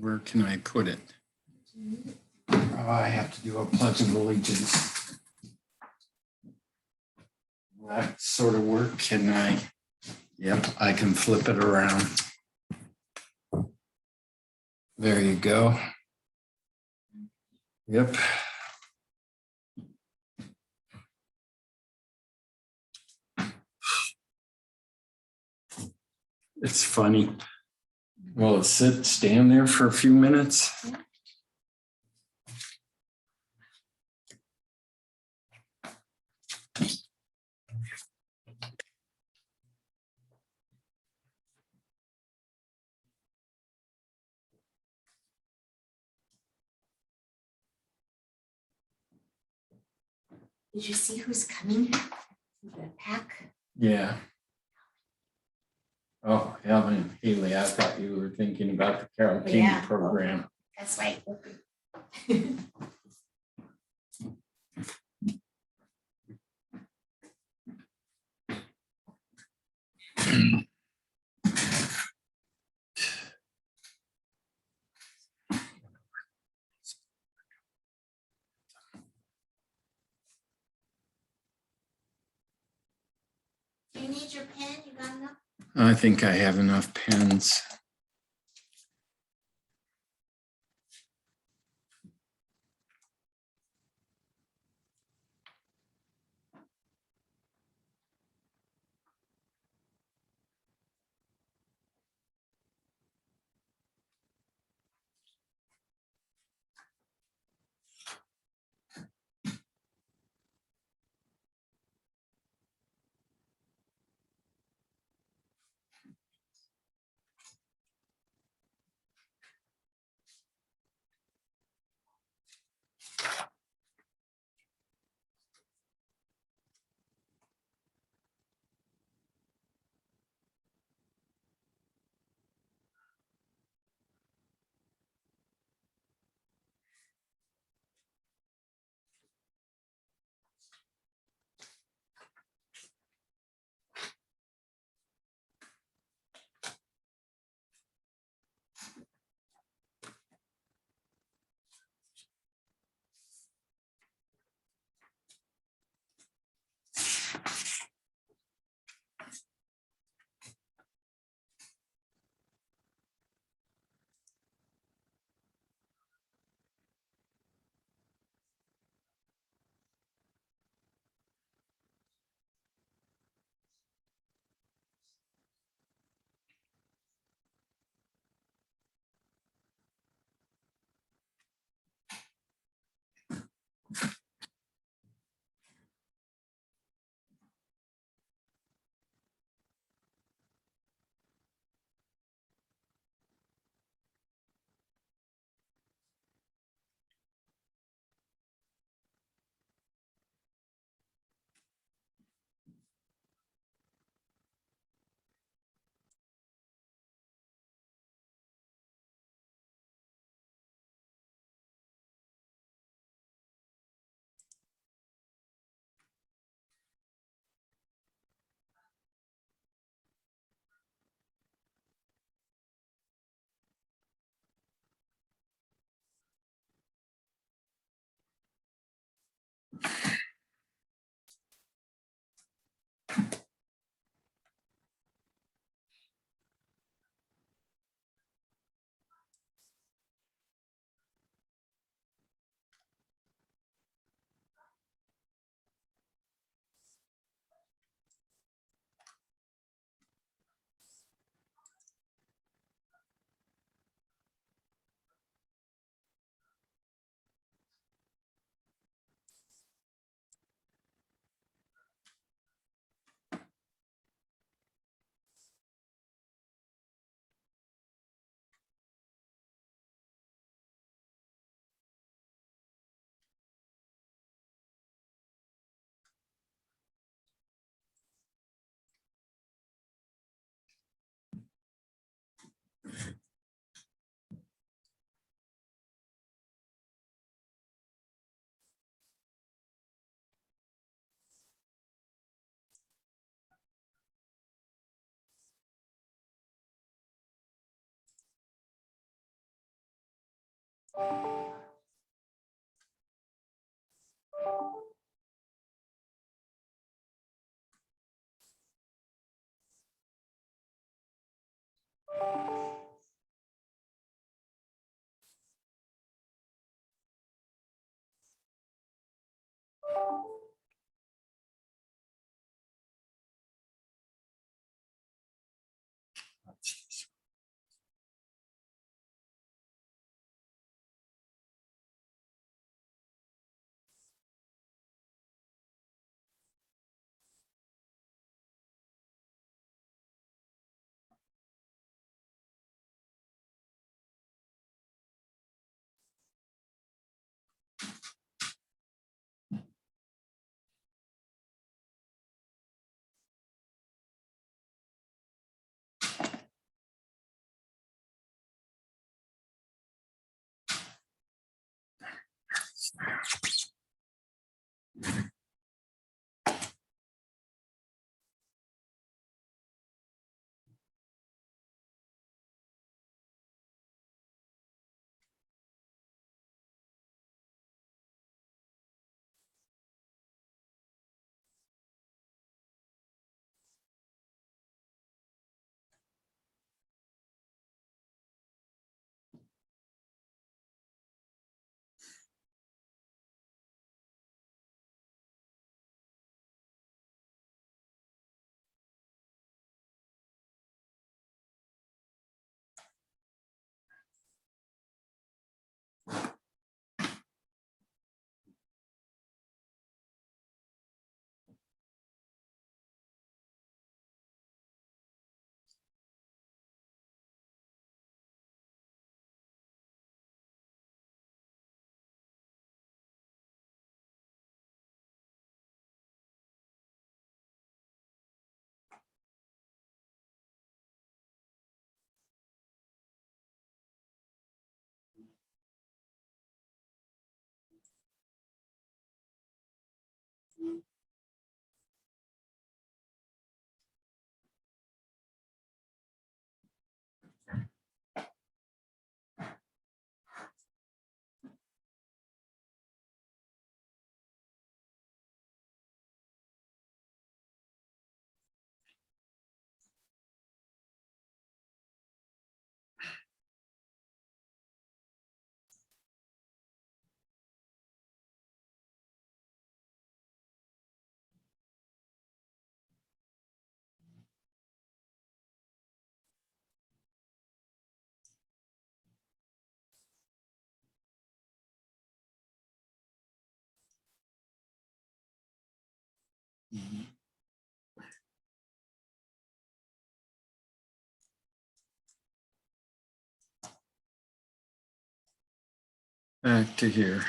Where can I put it? Oh, I have to do a pledge of allegiance. Will that sort of work? Can I? Yep, I can flip it around. There you go. Yep. It's funny. Will it stand there for a few minutes? Did you see who's coming? The pack? Yeah. Oh, Helen, Haley, I thought you were thinking about the Carol King program. That's right. Do you need your pen? You got enough? I think I have enough pens. Back to here.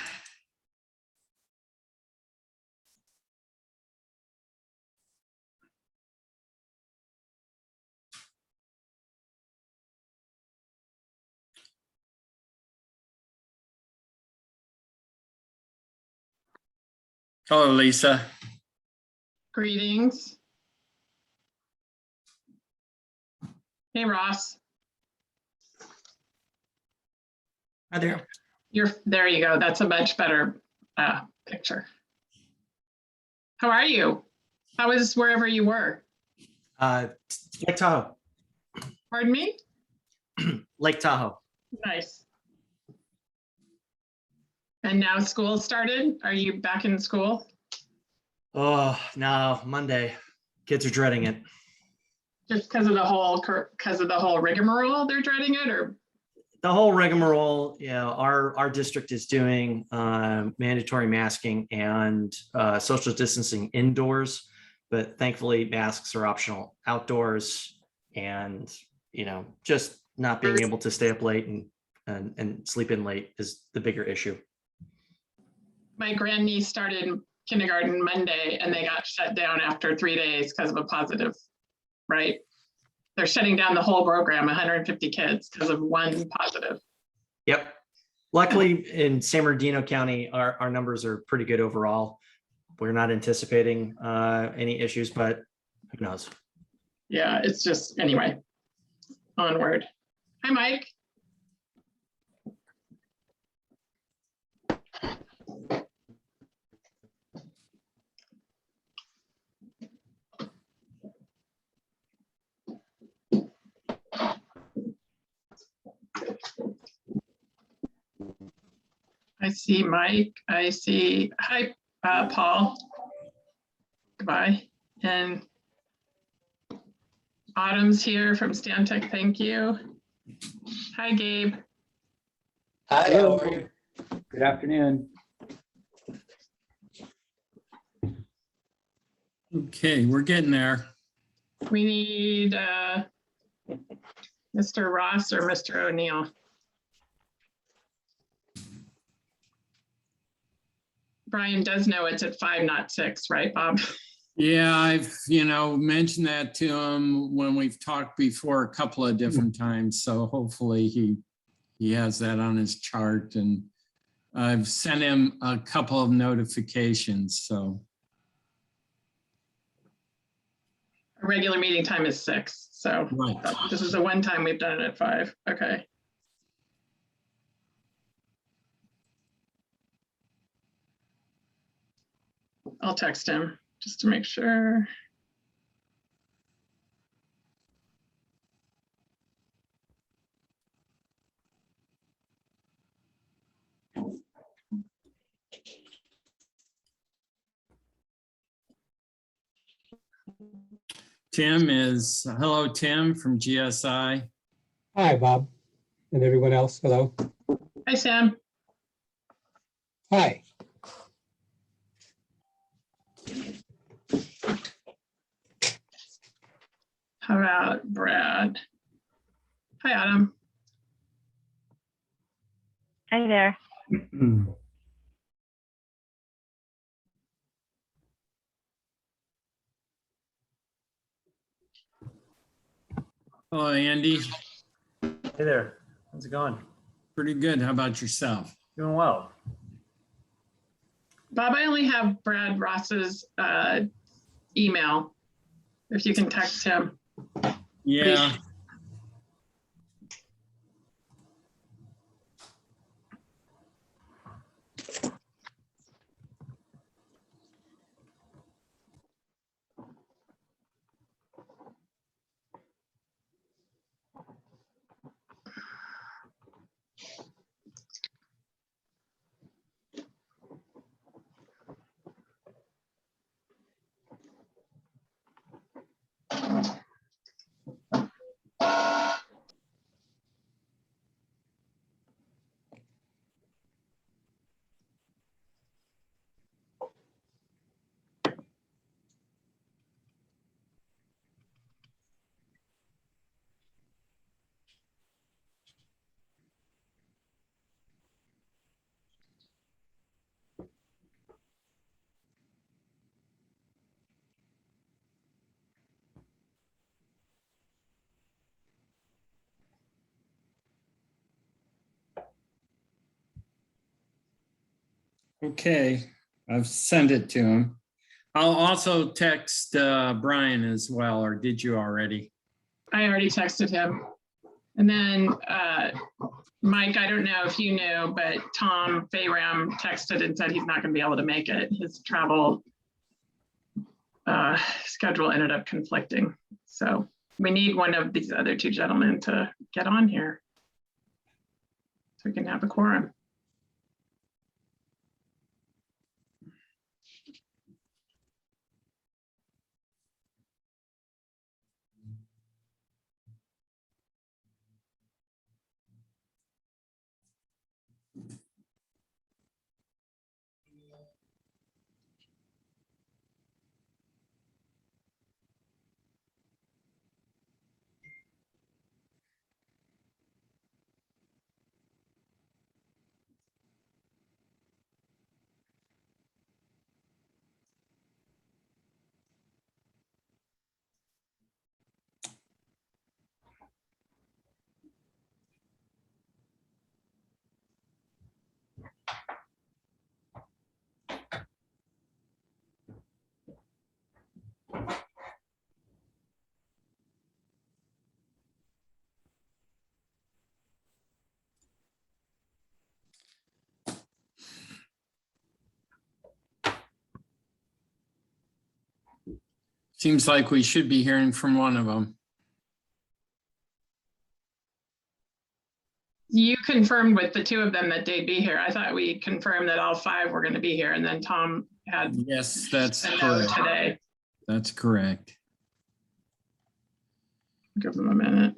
Hello, Lisa. Greetings. Hey, Ross. Hi there. There you go. That's a much better picture. How are you? How is wherever you were? Lake Tahoe. Pardon me? Lake Tahoe. Nice. And now school started? Are you back in school? Oh, no, Monday. Kids are dreading it. Just because of the whole rigmarole, they're dreading it, or? The whole rigmarole, you know, our district is doing mandatory masking and social distancing indoors, but thankfully masks are optional outdoors, and, you know, just not being able to stay up late and sleep in late is the bigger issue. My grandniece started kindergarten Monday and they got shut down after 3 days because of a positive, right? They're shutting down the whole program, 150 kids, because of one positive. Yep. Luckily in San Bernardino County, our numbers are pretty good overall. We're not anticipating any issues, but who knows? Yeah, it's just, anyway, onward. Hi, Mike. I see Mike. I see, hi, Paul. Goodbye. And Autumn's here from Stantec. Thank you. Hi, Gabe. Hi, Hello. how are you? Good afternoon. Okay, we're getting there. We need Mr. Ross or Mr. O'Neill. Brian does know it's at 5, not 6, right, Bob? Yeah, I've, mentioned that to him when we've talked before a couple of different times. So hopefully he has that on his chart, and I've sent him a couple of notifications, so. Our regular meeting time is 6, so Right. this is the one time we've done it at 5. Okay. I'll text him just to make sure. Hello, Tim from GSI. Hi, Bob, and everyone else. Hello. Hi, Sam. Hi. How about Brad? Hi, Autumn. Hi there. Hello, Andy. Hey there. How's it going? Pretty good. How about yourself? Doing well. Bob, I only have Brad Ross's email. If you can text him. Yeah. Okay, I've sent it to him. I'll also text Brian as well, or did you already? I already texted him. And then Mike, I don't know if you knew, but Tom Bayram texted and said he's not going to be able to make it. His travel schedule ended up conflicting. So we need one of these other 2 gentlemen to get on here so we can have a quorum. Seems like we should be hearing from one of them. You confirmed with the two of them that they'd be here. I thought we confirmed that all 5 were going to be here, and then Tom had Yes, that's a note correct. today. That's correct. Give them a minute.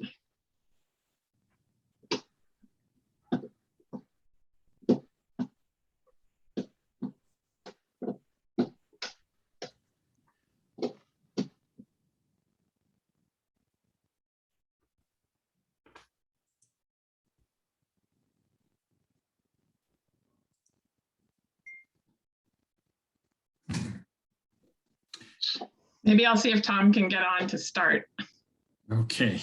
Maybe I'll see if Tom can get on to start. Okay.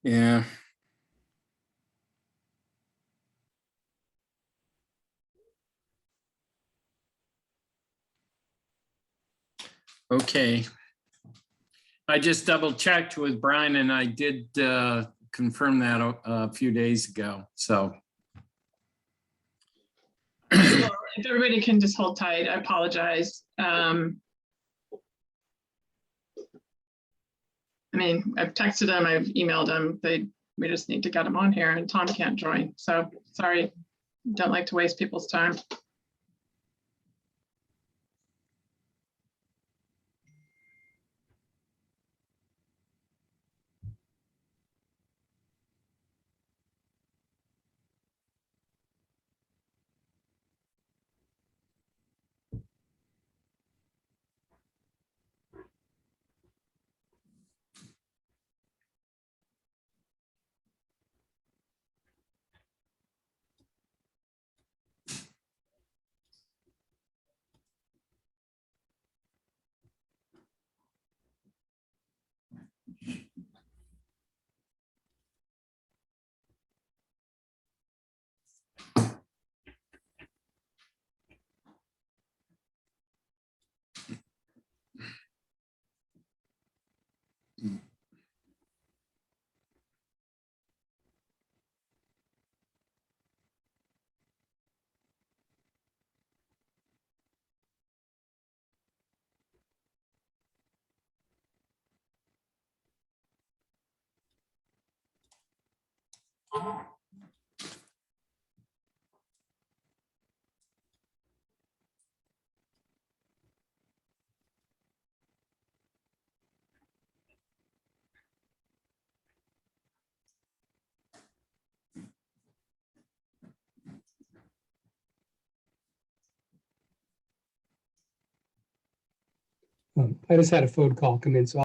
Yeah. Okay. I just double checked with Brian and I did confirm that a few days ago. So. Well, if everybody can just hold tight, I apologize. I mean, I've texted them, I've emailed them. We just need to get them on here, and Tom can't join. So sorry, don't like to waste people's time. I just had a phone call come in, so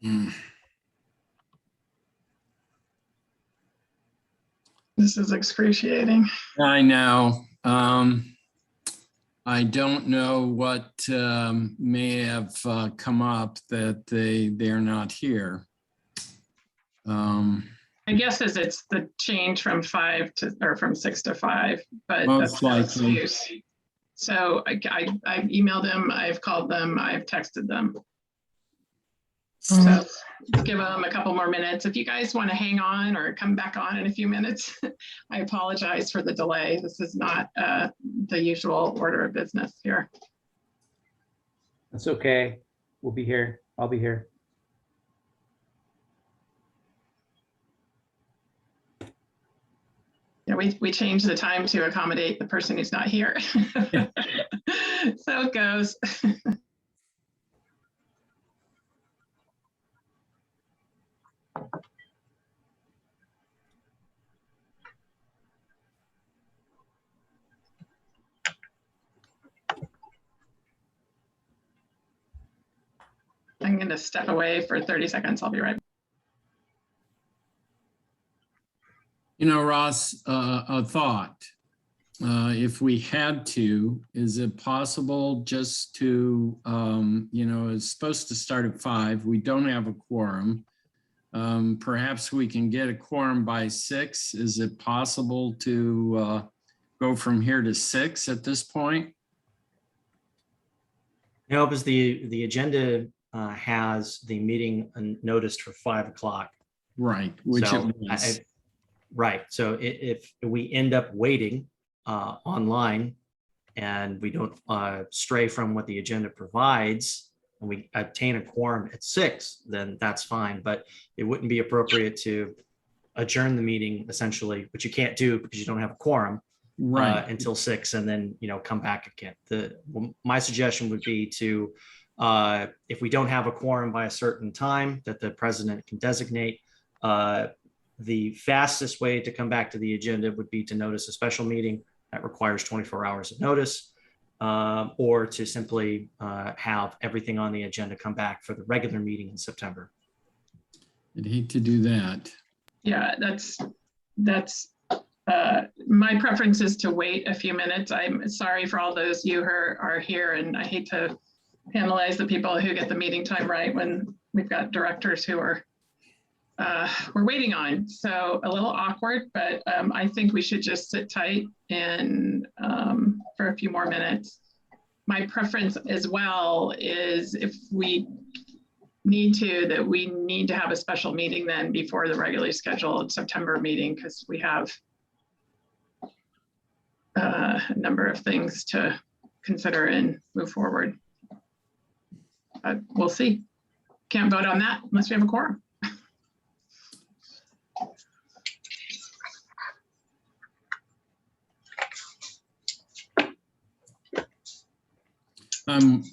Mm. This is excruciating. I know. I don't know what may have come up that they're not here. My guess is it's the change from 5 to, or from 6 to 5, but Most that's no likely. excuse. So I've emailed them, I've called them, I've texted them. So give them a couple more minutes. If you guys want to hang on or come back on in a few minutes, I apologize for the delay. This is not the usual order of business here. That's okay. We'll be here. I'll be here. Yeah, we changed the time to accommodate the person who's not here. Yeah. So it goes. I'm going to step away for 30 seconds. I'll be right back. You know, Ross, a thought. If we had to, is it possible just to, you know, it's supposed to start at 5. We don't have a quorum. Perhaps we can get a quorum by 6. Is it possible to go from here to 6 at this point? No, because the agenda has the meeting noticed for 5 o'clock. Right, which So it was. right. So if we end up waiting online and we don't stray from what the agenda provides, and we obtain a quorum at 6, then that's fine. But it wouldn't be appropriate to adjourn the meeting essentially, which you can't do because you don't have a quorum Right. until 6, and then come back again. My suggestion would be to, if we don't have a quorum by a certain time that the president can designate, the fastest way to come back to the agenda would be to notice a special meeting that requires 24 hours of notice, or to simply have everything on the agenda come back for the regular meeting in September. I'd hate to do that. Yeah, that's my preference is to wait a few minutes. I'm sorry for all those you who are here, and I hate to penalize the people who get the meeting time right when we've got directors who are we're waiting on. So a little awkward, but I think we should just sit tight and for a few more minutes. My preference as well is if we need to have a special meeting then before the regularly scheduled September meeting, because we have a number of things to consider and move forward. We'll see. Can't vote on that unless we have a quorum. I'm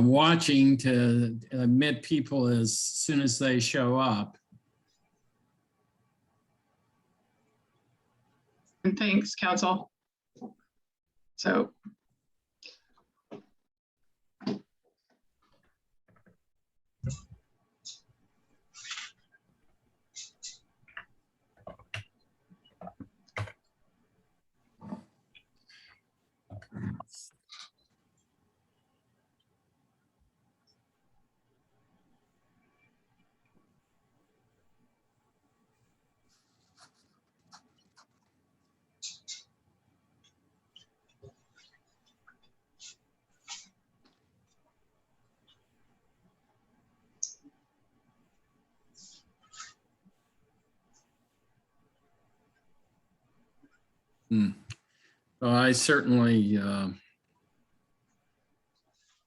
watching to admit people as soon as they show up. And thanks, Council. So. Well, I certainly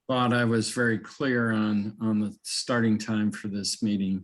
thought I was very clear on the starting time for this meeting.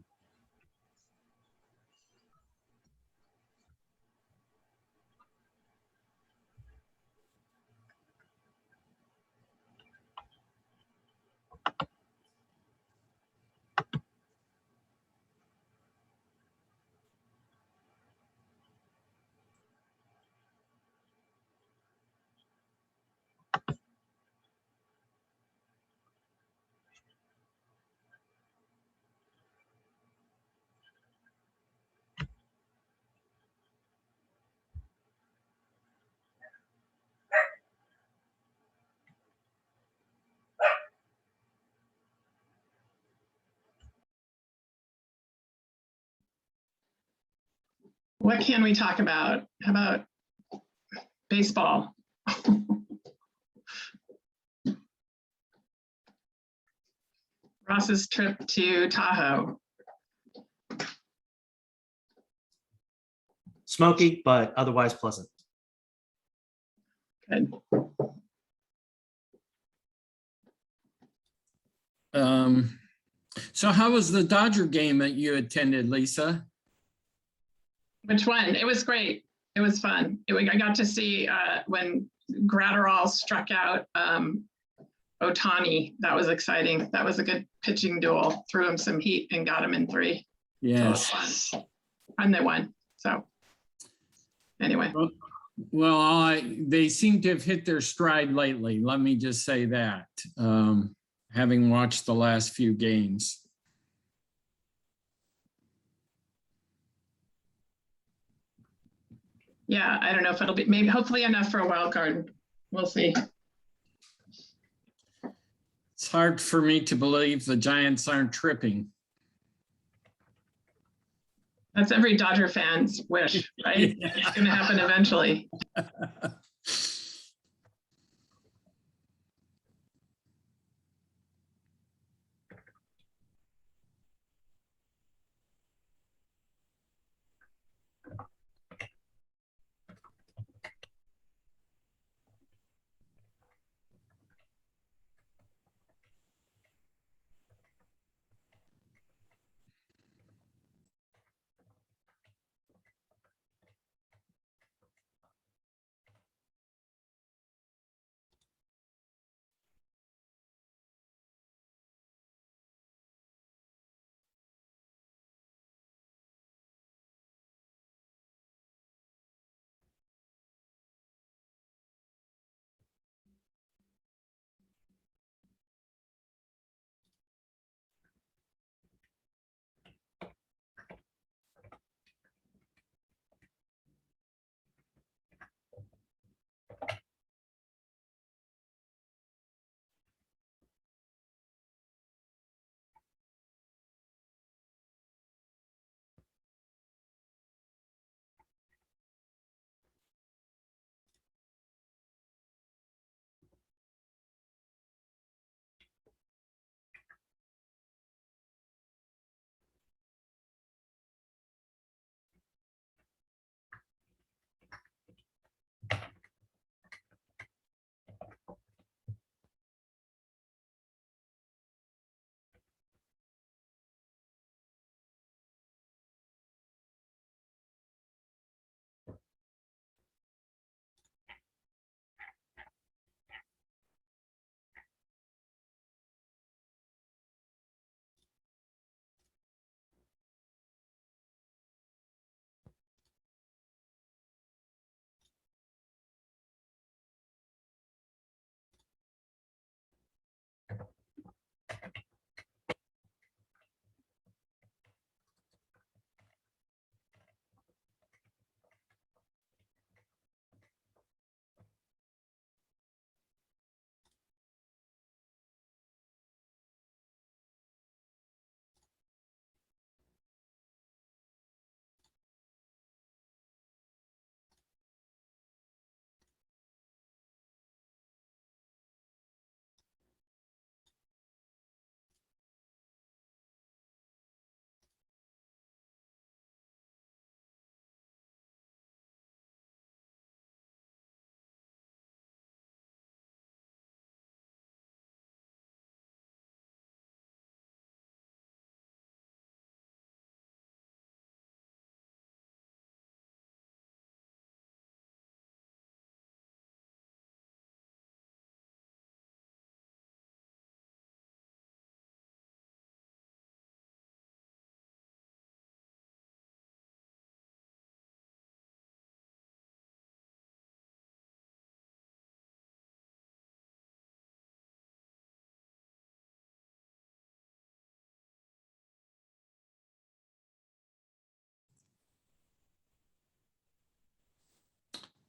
What can we talk about? How about baseball? Ross's trip to Tahoe. Smoky, but otherwise pleasant. Good. So how was the Dodger game that you attended, Lisa? Which one? It was great. It was fun. I got to see when Gratterall struck out Otani. That was exciting. That was a good pitching duel. Threw him some heat and got him in 3. So it was Yes. fun. And they won. So anyway. Well, they seem to have hit their stride lately. Let me just say that, having watched the last few games. Yeah, I don't know if it'll be, maybe hopefully enough for a wild card. We'll see. It's hard for me to believe the Giants aren't tripping. That's every Dodger fan's wish, right? Yeah. It's going to happen eventually.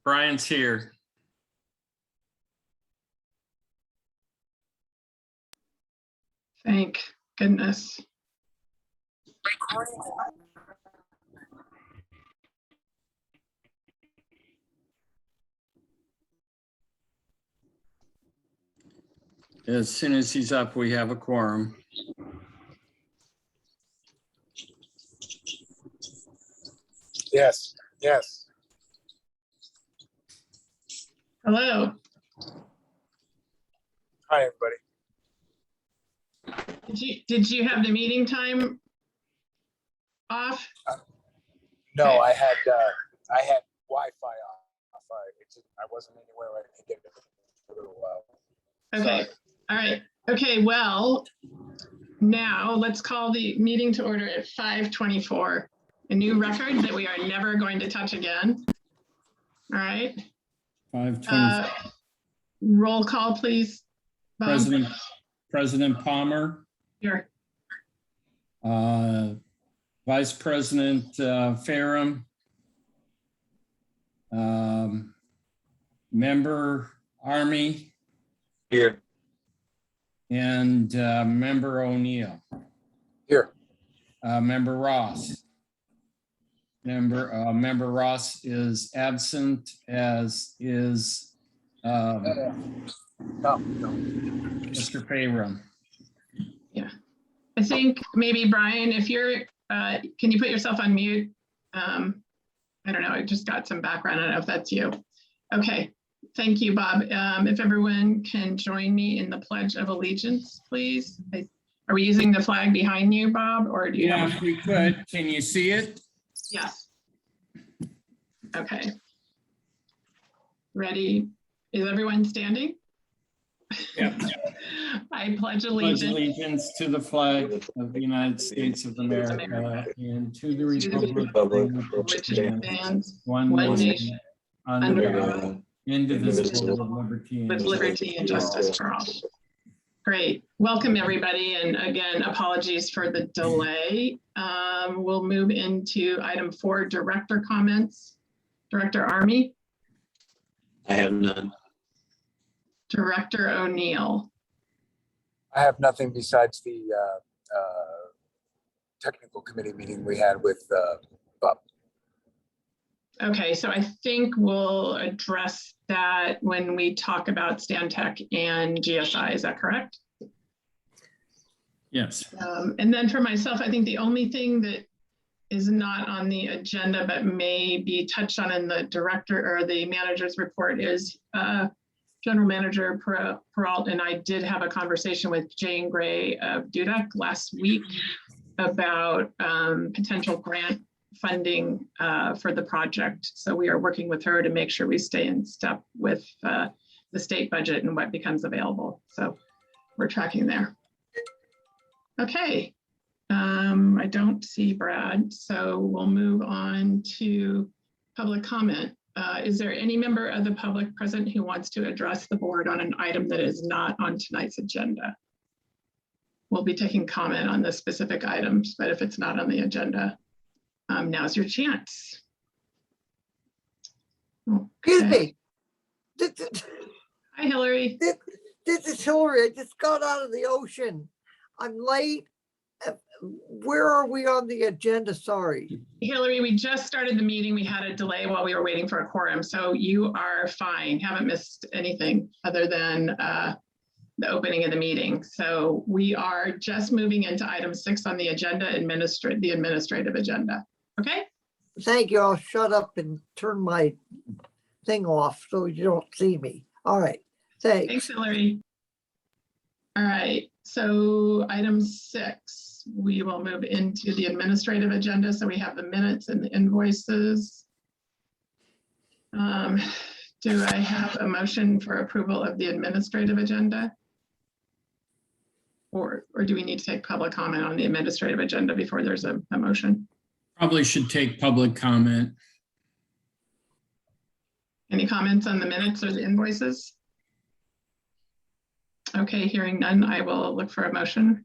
Brian's here. Thank goodness. As soon as he's up, we have a quorum. Yes, yes. Hello. Hi, everybody. Did you have the meeting time off? No, Okay. I had Wi-Fi off. I wasn't anywhere where I could get it for a little while. Okay, Sorry. all right. Okay, well, now let's call the meeting to order at 5:24. A new record that we are never going to touch again. All right. 5:20. Roll call, please. Bob? President Palmer, Here. Vice President Farram, Member Army, Here. and Member O'Neill. Here. Member Ross. Member Ross is absent, as is No. Mr. Farram. I think maybe Brian, if you're, can you put yourself on mute? I don't know, I just got some background. I don't know if that's you. Okay, thank you, Bob. If everyone can join me in the Pledge of Allegiance, please. Are we using the flag behind you, Bob, or do you Yeah, have? if we could, can you see it? Yes. Okay. Ready? Is everyone standing? Yeah. I pledge Pledge allegiance allegiance to the flag of the United States of America and to the republic for which advances one one nation nation under under God, indivisible with liberty with and liberty and justice for all. Great. Welcome, everybody. And again, apologies for the delay. We'll move into item 4, director comments. Director Army, I have none. Director O'Neill. I have nothing besides the technical committee meeting we had with Bob. Okay, so I think we'll address that when we talk about Stantec and GSI. Is that correct? yes. And then for myself, I think the only thing that is not on the agenda but may be touched on in the director or the manager's report is General Manager Peralt and I did have a conversation with Jane Gray of Dudek last week about potential grant funding for the project. So we are working with her to make sure we stay in step with the state budget and what becomes available. So we're tracking there. Okay, I don't see Brad, so we'll move on to public comment. Is there any member of the public present who wants to address the board on an item that is not on tonight's agenda? We'll be taking comment on the specific items, but if it's not on the agenda, now's your chance. Excuse Okay. me. Hi, Hillary. This is Hillary. I just got out of the ocean. I'm late. Where are we on the agenda? Sorry. Hillary, we just started the meeting. We had a delay while we were waiting for a quorum, so you are fine. Haven't missed anything other than the opening of the meeting. So we are just moving into item 6 on the agenda, the administrative agenda. Okay? Thank you. I'll shut up and turn my thing off so you don't see me. All right. Thanks, Thanks. Hillary. All right, so item 6, we will move into the administrative agenda. So we have the minutes and the invoices. Do I have a motion for approval of the administrative agenda? Or do we need to take public comment on the administrative agenda before there's a motion? Probably should take public comment. Any comments on the minutes or the invoices? Okay, hearing none, I will look for a motion.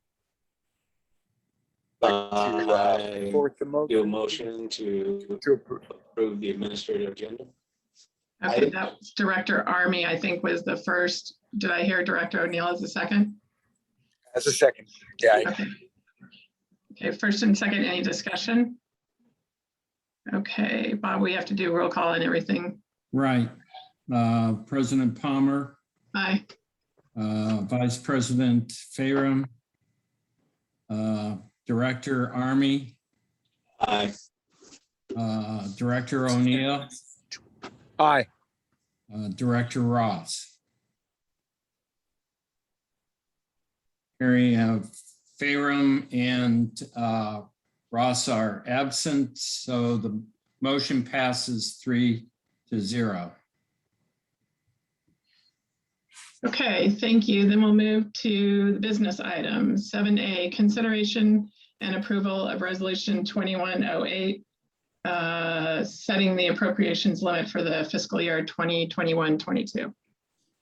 I Fourth the do a motion motion to to approve. approve the administrative agenda. Okay, that was Director Army, I think, was the first. Did I hear Director O'Neill as the second? As a second. Yeah. Okay. Okay, first and second, any discussion? Okay, Bob, we have to do roll call and everything. Right. President Palmer, Aye. Vice President Fayram, Director Army, Aye. Director O'Neill, Aye. Director Ross. Hearing Fayram and Ross are absent, so the motion passes 3-0. Okay, thank you. Then we'll move to the business items. 7A, consideration and approval of resolution 2108, setting the appropriations limit for the fiscal year 2021-22.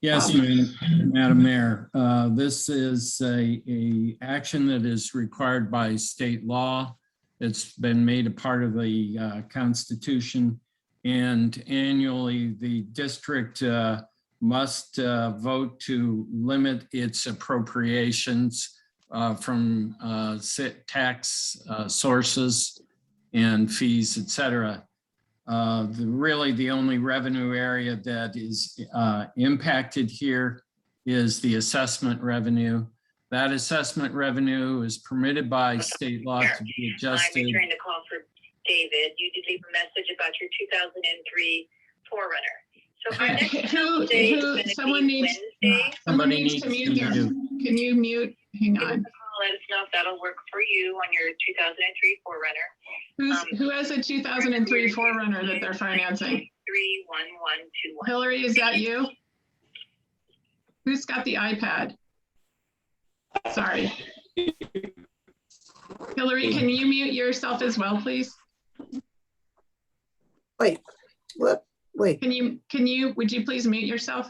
Yes, Madam Mayor. This is a action that is required by state law. It's been made a part of the Constitution, and annually the district must vote to limit its appropriations from tax sources and fees, et cetera. Really the only revenue area that is impacted here is the assessment revenue. That assessment revenue is permitted by state law to be adjusted. I'm returning the call for David. You did leave a message about your 2003 Forerunner. So our next Tuesday is going to someone be needs, Wednesday. Somebody needs to mute their, can you mute? Hang Give us on. a call, let us know if that'll work for you on your 2003 Forerunner. Who has a 2003 Forerunner that they're financing? 31121. Hillary, is that you? Who's got the iPad? Sorry. Hillary, can you mute yourself as well, please? Wait, what? Wait, Would you please mute yourself?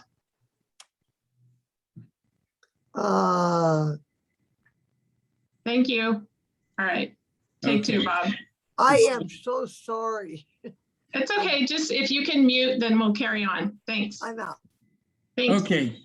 Thank you. All right, take two, Bob. I am so sorry. It's okay, just if you can mute, then we'll carry on. Thanks. I'm out. Thanks. Okay,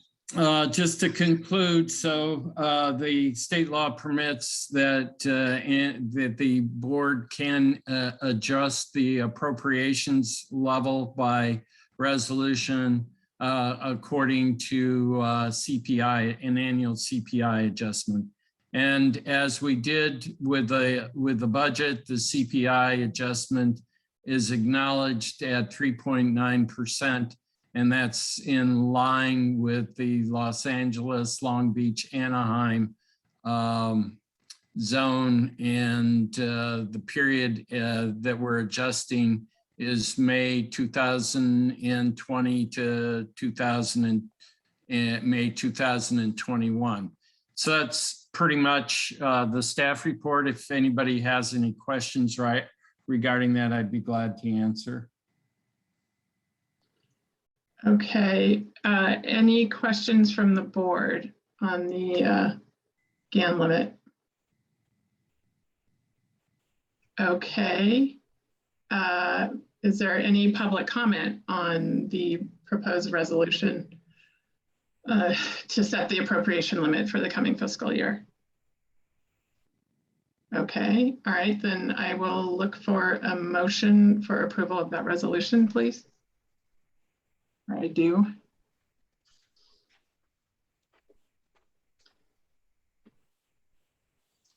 just to conclude, so the state law permits that that the board can adjust the appropriations level by resolution according to CPI, an annual CPI adjustment. And as we did with the budget, the CPI adjustment is acknowledged at 3.9%. And that's in line with the Los Angeles, Long Beach, Anaheim zone. And the period that we're adjusting is May 2020 to May 2021. So that's pretty much the staff report. If anybody has any questions regarding that, I'd be glad to answer. Okay, any questions from the board on the GAN limit? Okay, is there any public comment on the proposed resolution to set the appropriation limit for the coming fiscal year? Okay, all right, then I will look for a motion for approval of that resolution, please. I do.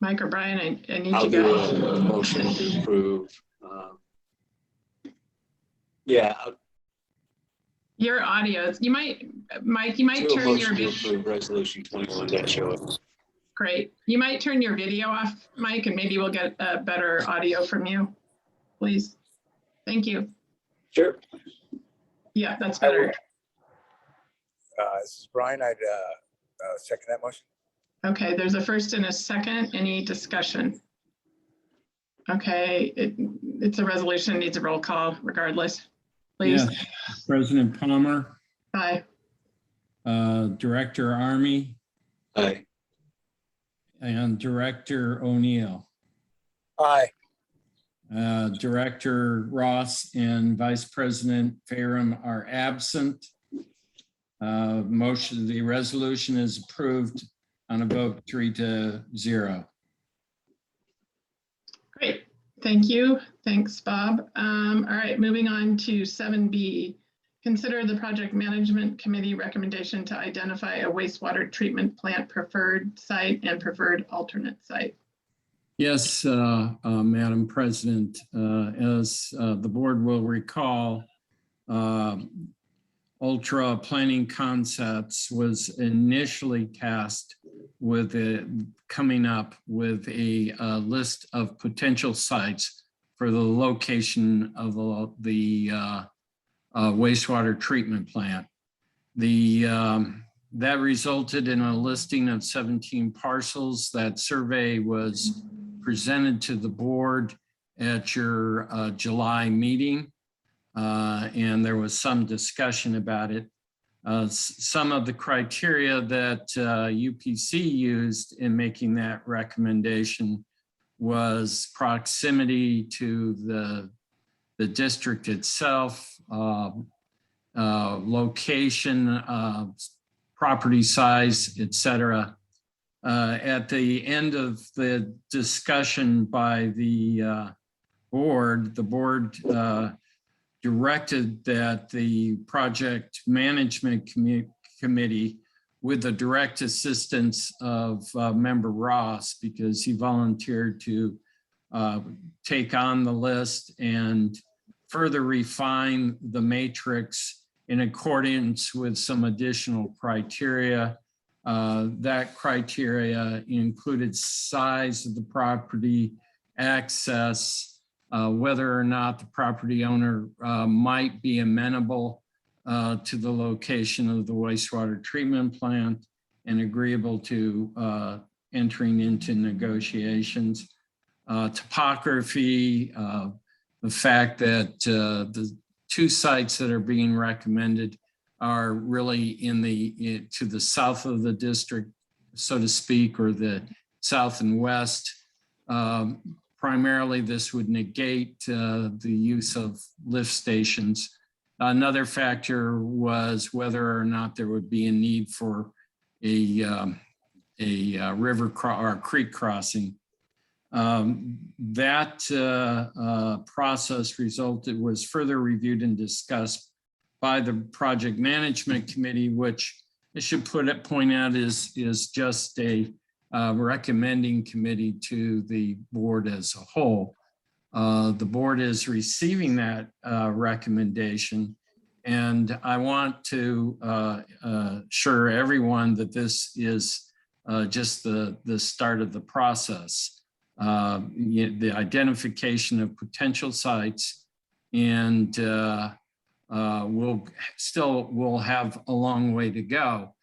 Mike or Brian, I need I'll you do guys. a motion to approve. Yeah. Your audio, you might, Mike, you might Do a turn your motion to video. approve resolution 21-0. Great. You might turn your video off, Mike, and maybe we'll get a better audio from you, please. Thank you. Sure. Yeah, that's better. This is Brian. I'd second that motion. Okay, there's a first and a second. Any discussion? Okay, it's a resolution, needs a roll call regardless. Please. Yes, President Palmer, Aye. Director Army, Aye. and Director O'Neill. Aye. Director Ross and Vice President Fayram are absent. The resolution is approved on a vote 3-0. Great, thank you. Thanks, Bob. All right, moving on to 7B, Consider the project management committee recommendation to identify a wastewater treatment plant preferred site and preferred alternate site. Yes, Madam President, as the board will recall, Ultra Planning Concepts was initially tasked with coming up with a list of potential sites for the location of the wastewater treatment plant. That resulted in a listing of 17 parcels. That survey was presented to the board at your July meeting, and there was some discussion about it. Some of the criteria that UPC used in making that recommendation was proximity to the district itself, location, property size, etc. At the end of the discussion by the board directed that the project management committee, with the direct assistance of member Ross, because he volunteered to take on the list and further refine the matrix in accordance with some additional criteria. That criteria included size of the property, access, whether or not the property owner might be amenable to the location of the wastewater treatment plant and agreeable to entering into negotiations. Topography, the fact that the two sites that are being recommended are really to the south of the district, so to speak, or the south and west. Primarily, this would negate the use of lift stations. Another factor was whether or not there would be a need for a river or creek crossing. That process was further reviewed and discussed by the project management committee, which I should point out is just a recommending committee to the board as a whole. The board is receiving that recommendation, and I want to assure everyone that this is just the start of the process. The identification of potential sites, and we'll have a long way to go.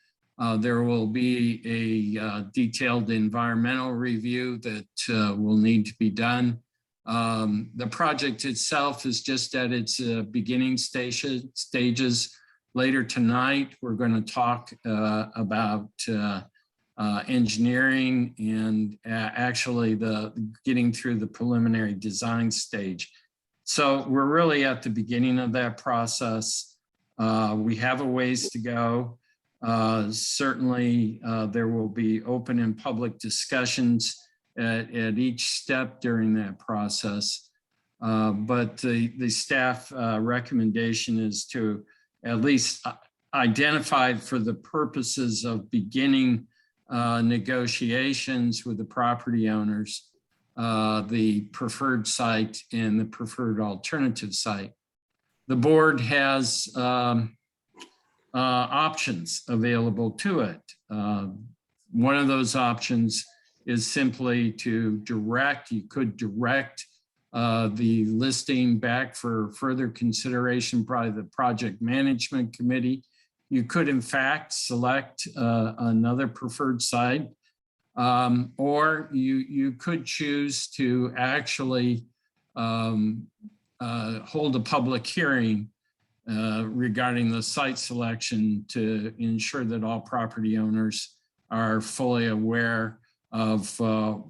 There will be a detailed environmental review that will need to be done. The project itself is just at its beginning stages. Later tonight, we're going to talk about engineering and actually getting through the preliminary design stage. So we're really at the beginning of that process. We have a ways to go. Certainly, there will be open and public discussions at each step during that process. But the staff recommendation is to at least identify, for the purposes of beginning negotiations with the property owners, the preferred site and the preferred alternative site. The board has options available to it. One of those options is simply to direct, you could direct the listing back for further consideration by the project management committee. You could in fact select another preferred site, or you could choose to actually hold a public hearing regarding the site selection to ensure that all property owners are fully aware of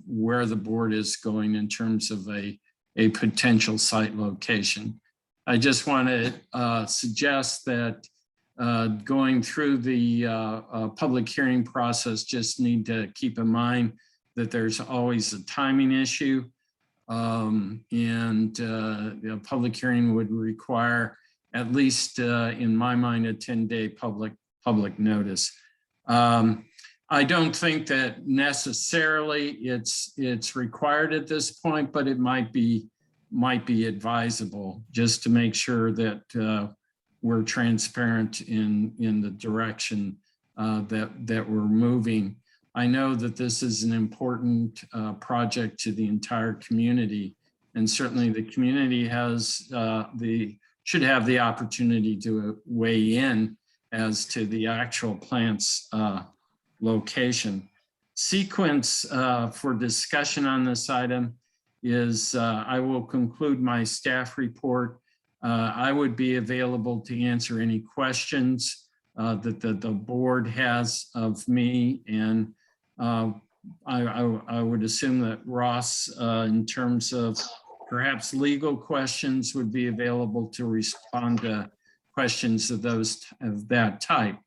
where the board is going in terms of a potential site location. I just want to suggest that going through the public hearing process, just need to keep in mind that there's always a timing issue. The public hearing would require at least in my mind, a 10-day public notice. I don't think that necessarily it's required at this point, but it might be advisable just to make sure that we're transparent in the direction that we're moving. I know that this is an important project to the entire community, and certainly the community has should have the opportunity to weigh in as to the actual plant's location. Sequence for discussion on this item is I will conclude my staff report. I would be available to answer any questions that the board has of me, and I would assume that Ross, in terms of perhaps legal questions, would be available to respond to questions of that type.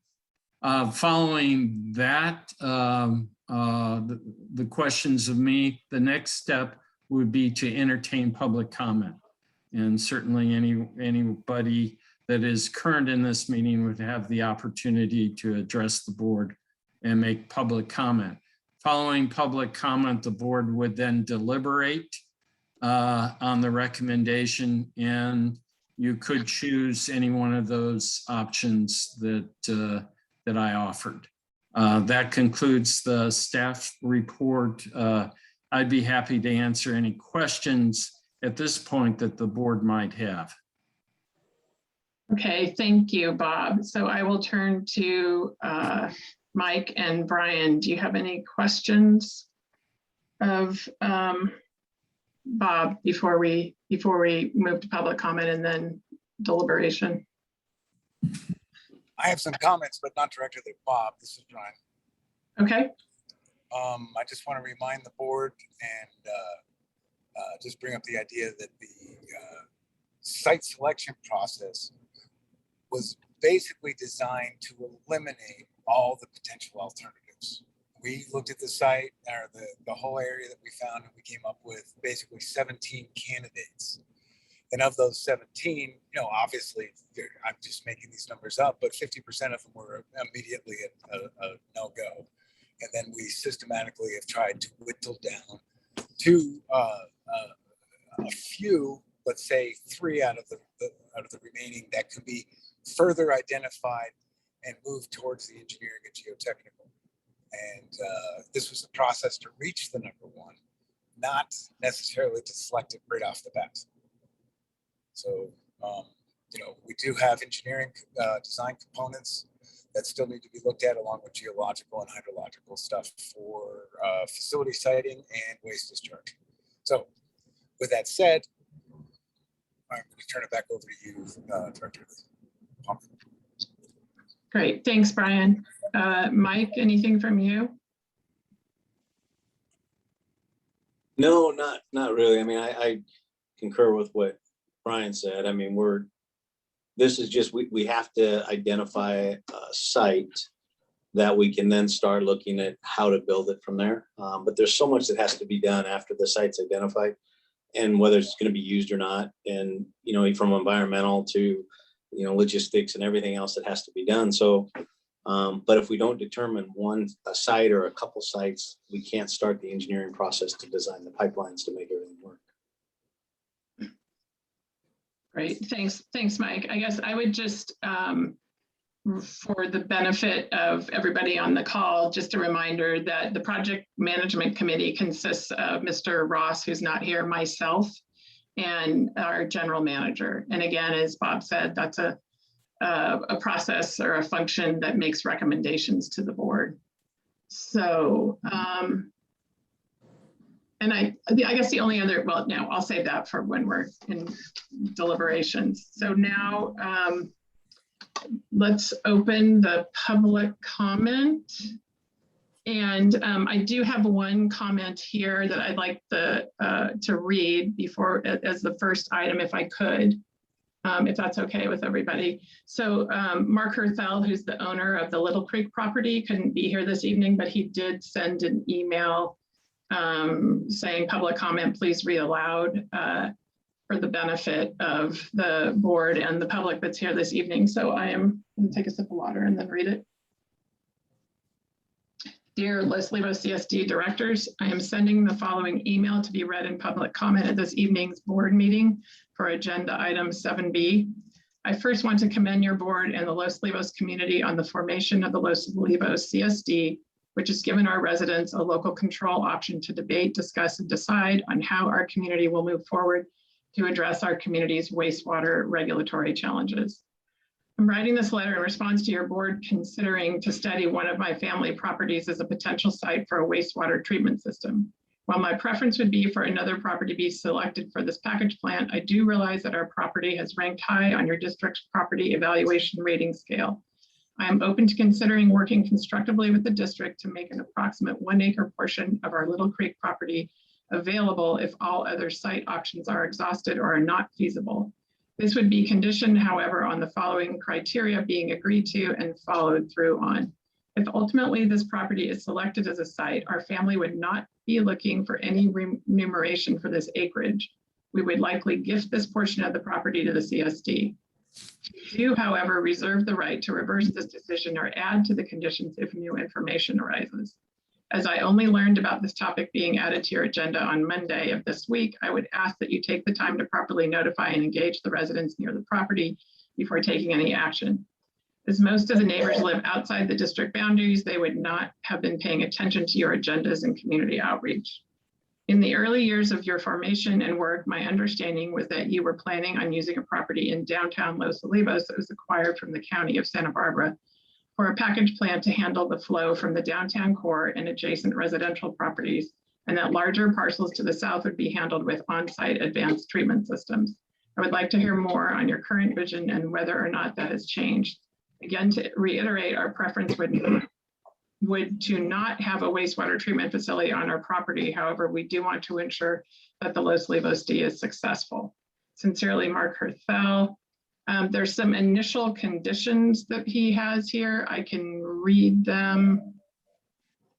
Following that, the questions of me, the next step would be to entertain public comment. And certainly anybody that is current in this meeting would have the opportunity to address the board and make public comment. Following public comment, the board would then deliberate on the recommendation, and you could choose any one of those options that I offered. That concludes the staff report. I'd be happy to answer any questions at this point that the board might have. Okay, thank you, Bob. So I will turn to Mike and Brian. Do you have any questions of Bob before we move to public comment and then deliberation? I have some comments, but not directed at Bob. This is Brian. Okay. I just want to remind the board and just bring up the idea that the site selection process was basically designed to eliminate all the potential alternatives. We looked at the site, or the whole area that we found, and we came up with basically 17 candidates. And of those 17, obviously, I'm just making these numbers up, but 50% of them were immediately a no-go. And then we systematically have tried to whittle down to a few, let's say 3 out of the remaining that can be further identified and moved towards the engineering and geotechnical. And this was a process to reach the number one, not necessarily to select it right off the bat. So, we do have engineering design components that still need to be looked at, along with geological and hydrological stuff for facility siting and waste discharge. So with that said, I'm going to turn it back over to you, Director. Great, thanks, Brian. Mike, anything from you? No, not really. I mean, I concur with what Brian said. I mean, this is just, we have to identify a site that we can then start looking at how to build it from there. But there's so much that has to be done after the site's identified, and whether it's going to be used or not. And, from environmental to, logistics and everything else that has to be done. So, but if we don't determine a site or a couple sites, we can't start the engineering process to design the pipelines to make everything work. Great, thanks, Mike. I guess I would just, for the benefit of everybody on the call, just a reminder that the project management committee consists of Mr. Ross, who's not here, myself, and our general manager. And again, as Bob said, that's a process or a function that makes recommendations to the board. So, and I guess the only other, well, no, I'll save that for when we're in deliberations. So now let's open the public comment. And I do have one comment here that I'd like to read before, as the first item, if I could, if that's okay with everybody. So Mark Herthel, who's the owner of the Little Creek property, couldn't be here this evening, but he did send an email saying public comment, please read aloud, for the benefit of the board and the public that's here this evening. So I am going to take a sip of water and then read it. Dear Los Olivos CSD directors, I am sending the following email to be read in public comment at this evening's board meeting for agenda item 7B. I first want to commend your board and the Los Olivos community on the formation of the Los Olivos CSD, which has given our residents a local control option to debate, discuss, and decide on how our community will move forward to address our community's wastewater regulatory challenges. I'm writing this letter in response to your board considering to study one of my family properties as a potential site for a wastewater treatment system. While my preference would be for another property to be selected for this package plant, I do realize that our property has ranked high on your district's property evaluation rating scale. I am open to considering working constructively with the district to make an approximate 1 acre portion of our Little Creek property available if all other site options are exhausted or are not feasible. This would be conditioned, however, on the following criteria being agreed to and followed through on. If ultimately this property is selected as a site, our family would not be looking for any remuneration for this acreage. We would likely gift this portion of the property to the CSD. You, however, reserve the right to reverse this decision or add to the conditions if new information arises. As I only learned about this topic being added to your agenda on Monday of this week, I would ask that you take the time to properly notify and engage the residents near the property before taking any action. As most of the neighbors live outside the district boundaries, they would not have been paying attention to your agendas and community outreach. In the early years of your formation and work, my understanding was that you were planning on using a property in downtown Los Olivos that was acquired from the county of Santa Barbara for a package plant to handle the flow from the downtown core and adjacent residential properties, and that larger parcels to the south would be handled with on-site advanced treatment systems. I would like to hear more on your current vision and whether or not that has changed. Again, to reiterate, our preference would to not have a wastewater treatment facility on our property. However, we do want to ensure that the Los Olivos D is successful. Sincerely, Mark Herthel. There's some initial conditions that he has here. I can read them.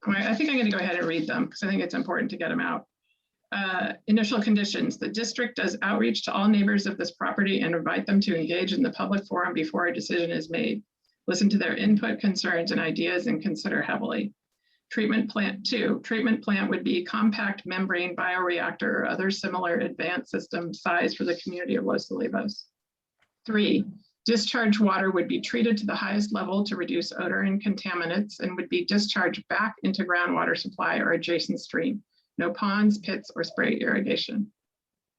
I think I'm going to go ahead and read them because I think it's important to get them out. Initial conditions. The district does outreach to all neighbors of this property and invite them to engage in the public forum before a decision is made. Listen to their input, concerns, and ideas and consider heavily. Treatment plant 2. Treatment plant would be compact membrane bioreactor or other similar advanced system size for the community of Los Olivos. 3. Discharge water would be treated to the highest level to reduce odor and contaminants and would be discharged back into groundwater supply or adjacent stream. No ponds, pits, or spray irrigation.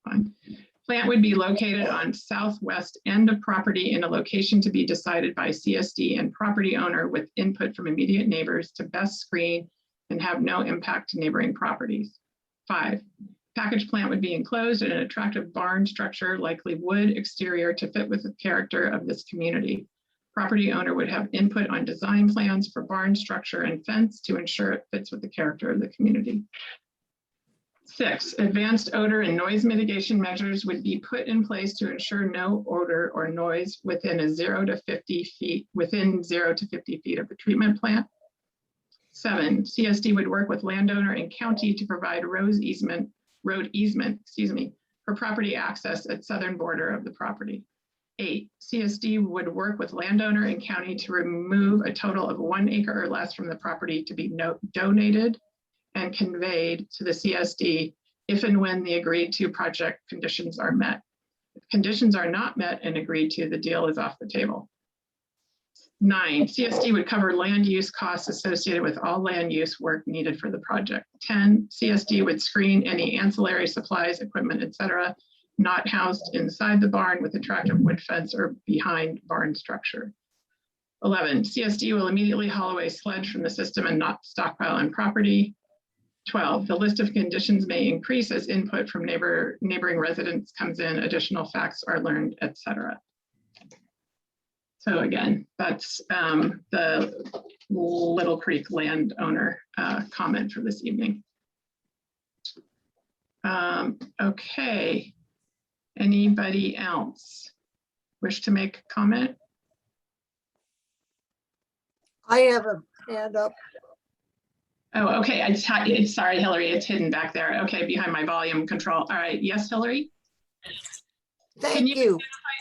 Fine. Plant would be located on southwest end of property in a location to be decided by CSD and property owner with input from immediate neighbors to best screen and have no impact to neighboring properties. 5. Package plant would be enclosed in an attractive barn structure, likely wood exterior to fit with the character of this community. Property owner would have input on design plans for barn structure and fence to ensure it fits with the character of the community. 6, advanced odor and noise mitigation measures would be put in place to ensure no odor or noise within 0 to 50 feet of the treatment plant. 7, CSD would work with landowner and county to provide road easement, for property access at southern border of the property. 8, CSD would work with landowner and county to remove a total of 1 acre or less from the property to be donated and conveyed to the CSD if and when the agreed to project conditions are met. If conditions are not met and agreed to, the deal is off the table. 9, CSD would cover land use costs associated with all land use work needed for the project. 10, CSD would screen any ancillary supplies, equipment, etc., not housed inside the barn with attractive wood fence or behind barn structure. 11, CSD will immediately haul away sludge from the system and not stockpile on property. 12, the list of conditions may increase as input from neighboring residents comes in, additional facts are learned, etc. So again, that's the Little Creek landowner comment for this evening. Okay, anybody else wish to make a comment? I have a hand up. Oh, okay. Sorry, Hillary, it's hidden back there. Okay, behind my volume control. All right. Yes, Hillary? Thank you you.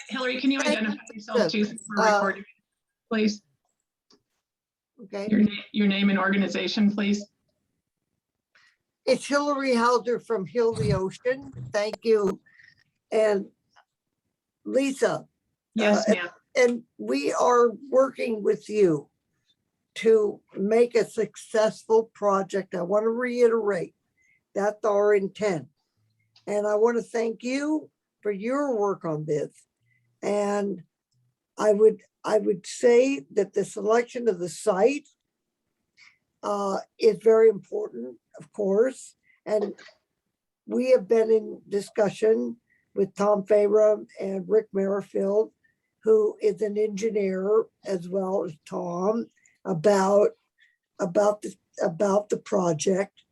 Hillary, can you Thank identify you, yourself too for Uh, recording, please? Okay, Your name and organization, please. it's Hillary Hauser from Heal the Ocean. Thank you. And Lisa, Yes, ma'am. and we are working with you to make a successful project. I want to reiterate that's our intent. And I want to thank you for your work on this. And I would say that the selection of the site is very important, of course. And we have been in discussion with Tom Favre and Rick Merrifield, who is an engineer as well as Tom, about the project.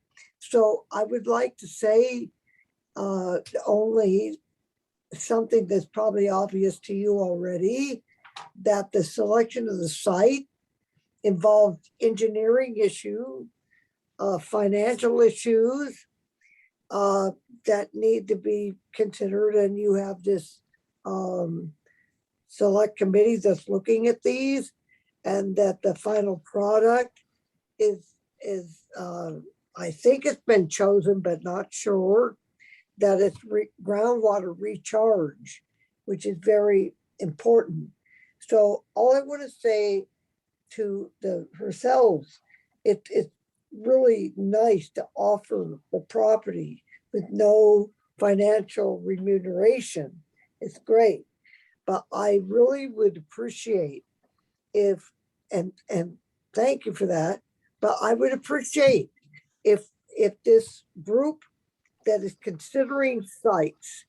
So I would like to say only something that's probably obvious to you already, that the selection of the site involved engineering issue, financial issues that need to be considered, and you have this select committee that's looking at these, and that the final product is I think it's been chosen, but not sure, that it's groundwater recharge, which is very important. So all I want to say to herself, it's really nice to offer the property with no financial remuneration. It's great, but I really would appreciate if, and thank you for that, but I would appreciate if this group that is considering sites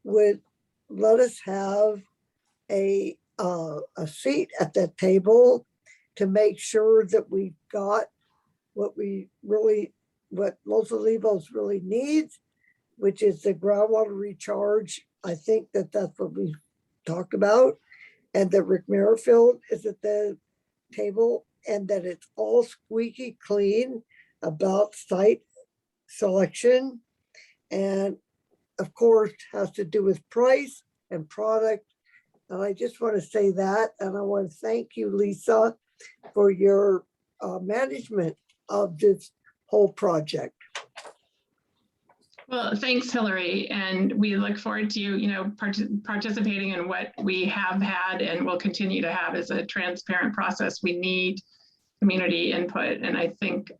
would let us have a seat at that table to make sure that we've got what Los Olivos really needs, which is the groundwater recharge. I think that that's what we talked about, and that Rick Merrifield is at the table, and that it's all squeaky clean about site selection, and of course has to do with price and product. And I just want to say that, and I want to thank you, Lisa, for your management of this whole project. Well, thanks, Hillary, and we look forward to you, participating in what we have had and will continue to have as a transparent process. We need community input, and I think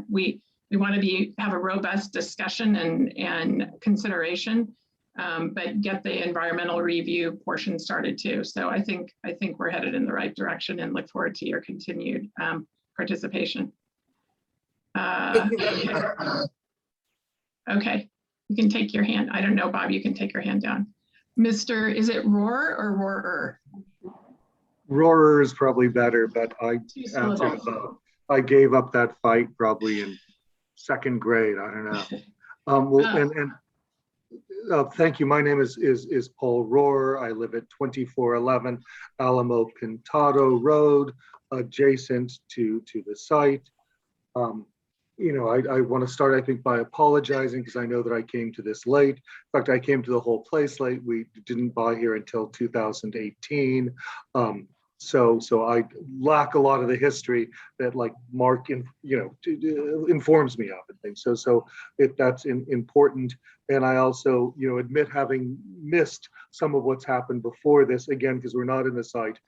we want to have a robust discussion and consideration, but get the environmental review portion started too. So I think we're headed in the right direction, and look forward to your continued participation. Thank you very much. Okay, you can take your hand. I don't know, Bob, you can take your hand down. Mr., is it Roar or Roarer? Roarer is probably better, but I answered both. I gave up that fight probably in second grade. I don't know. Thank you. My name is Paul Roarer. I live at 2411 Alamo Pintado Road, adjacent to the site. I want to start, I think, by apologizing because I know that I came to this late. In fact, I came to the whole place late. We didn't buy here until 2018. So I lack a lot of the history that like Mark, informs me of and things. So if that's important. And I also, admit having missed some of what's happened before this, again, because we're not in the site.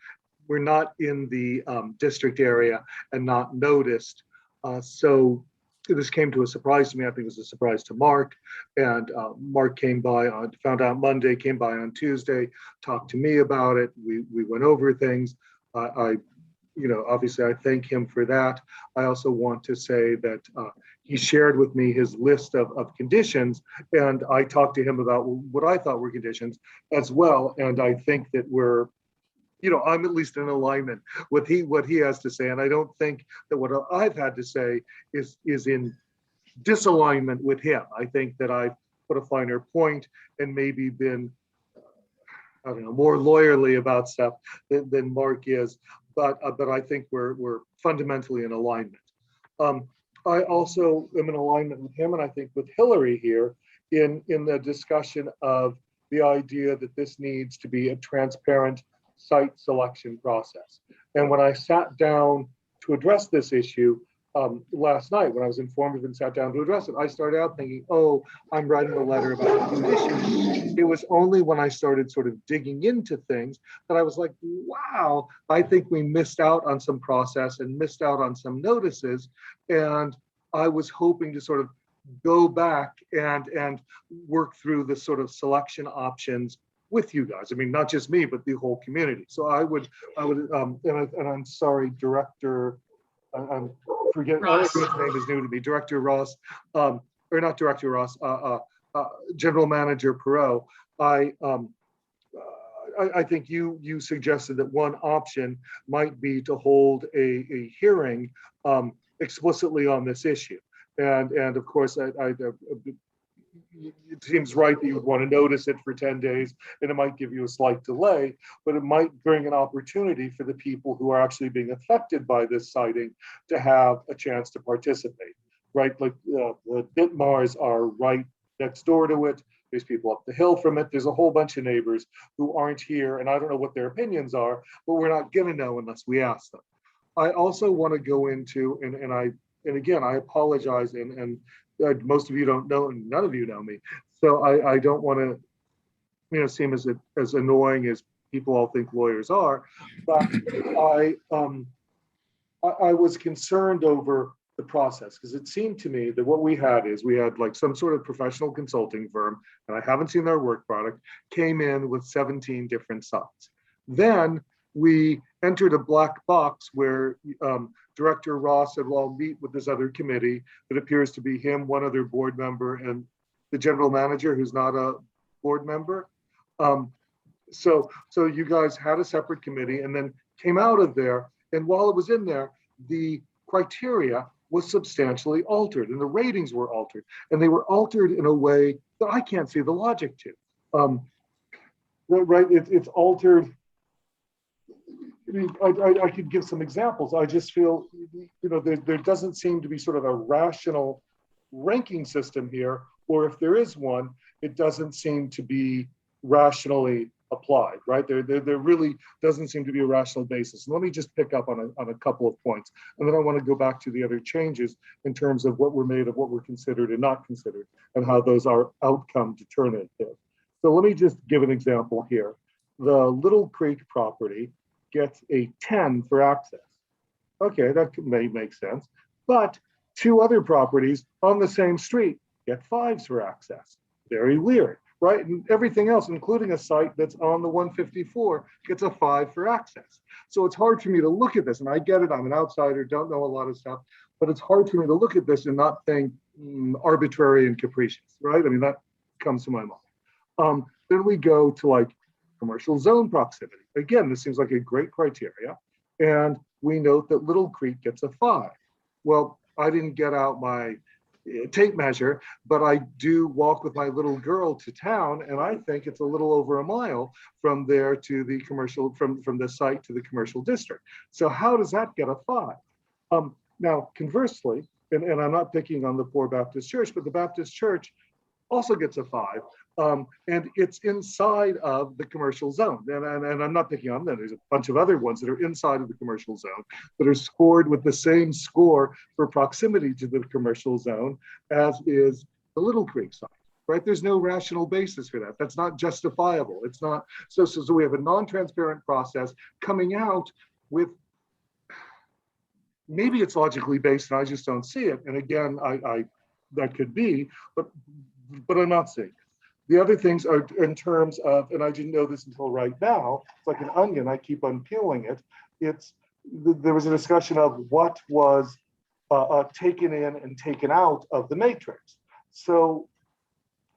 We're not in the district area and not noticed. So this came to a surprise to me. I think it was a surprise to Mark. And Mark came by found out Monday, came by on Tuesday, talked to me about it. We went over things. Obviously I thank him for that. I also want to say that he shared with me his list of conditions, and I talked to him about what I thought were conditions as well. And I think that I'm at least in alignment with what he has to say. And I don't think that what I've had to say is in disalignment with him. I think that I've put a finer point and maybe been, more lawyerly about stuff than Mark is. But I think we're fundamentally in alignment. I also am in alignment with him, and I think with Hillary here in the discussion of the idea that this needs to be a transparent site selection process. And when I sat down to address this issue last night, when I was informed of it and sat down to address it, I started out thinking, oh, I'm writing a letter about a issue. It was only when I started sort of digging into things that I was like, wow, I think we missed out on some process and missed out on some notices. And I was hoping to sort of go back and work through the sort of selection options with you guys. I mean, not just me, but the whole community. So I would, and I'm sorry, Director, I'm forget, Ross. his name is new to me, Director Ross, or not Director Ross, General Manager Perot. I think you suggested that one option might be to hold a hearing explicitly on this issue. And of course, it seems right that you would want to notice it for 10 days, and it might give you a slight delay, but it might bring an opportunity for the people who are actually being affected by this sighting to have a chance to participate, right? Like the Ditmars are right next door to it. There's people up the hill from it. There's a whole bunch of neighbors who aren't here, and I don't know what their opinions are, but we're not going to know unless we ask them. I also want to go into, and again, I apologize, and most of you don't know, and none of you know me, so I don't want to, seem as annoying as people all think lawyers are, but I was concerned over the process, because it seemed to me that what we had like some sort of professional consulting firm, and I haven't seen their work product, came in with 17 different sites. Then we entered a black box where Director Ross said, well, I'll meet with this other committee that appears to be him, one other board member, and the general manager who's not a board member. So you guys had a separate committee and then came out of there. And while it was in there, the criteria was substantially altered and the ratings were altered. And they were altered in a way that I can't see the logic to. Right, it's altered. I mean, I could give some examples. I just feel, there doesn't seem to be sort of a rational ranking system here, or if there is one, it doesn't seem to be rationally applied, right? There really doesn't seem to be a rational basis. And let me just pick up on a couple of points. And then I want to go back to the other changes in terms of what were made of what were considered and not considered, and how those are outcome determinative. So let me just give an example here. The Little Creek property gets a 10 for access. Okay, that may make sense. But two other properties on the same street get 5s for access. Very weird, right? And everything else, including a site that's on the 154, gets a 5 for access. So it's hard for me to look at this, and I get it, I'm an outsider, don't know a lot of stuff, but it's hard for me to look at this and not think arbitrary and capricious, right? I mean, that comes to my mind. Then we go to like commercial zone proximity. Again, this seems like a great criteria. And we note that Little Creek gets a 5. Well, I didn't get out my tape measure, but I do walk with my little girl to town, and I think it's a little over a mile from there to the commercial, from the site to the commercial district. So how does that get a 5? Now, conversely, and I'm not picking on the poor Baptist church, but the Baptist church also gets a 5. And it's inside of the commercial zone. And I'm not picking on them. There's a bunch of other ones that are inside of the commercial zone that are scored with the same score for proximity to the commercial zone as is the Little Creek site, right? There's no rational basis for that. That's not justifiable. It's not, so we have a non-transparent process coming out with, maybe it's logically based and I just don't see it. And again, I that could be, but I'm not seeing it. The other things are in terms of, and I didn't know this until right now, it's like an onion, I keep on peeling it. There was a discussion of what was taken in and taken out of the matrix. So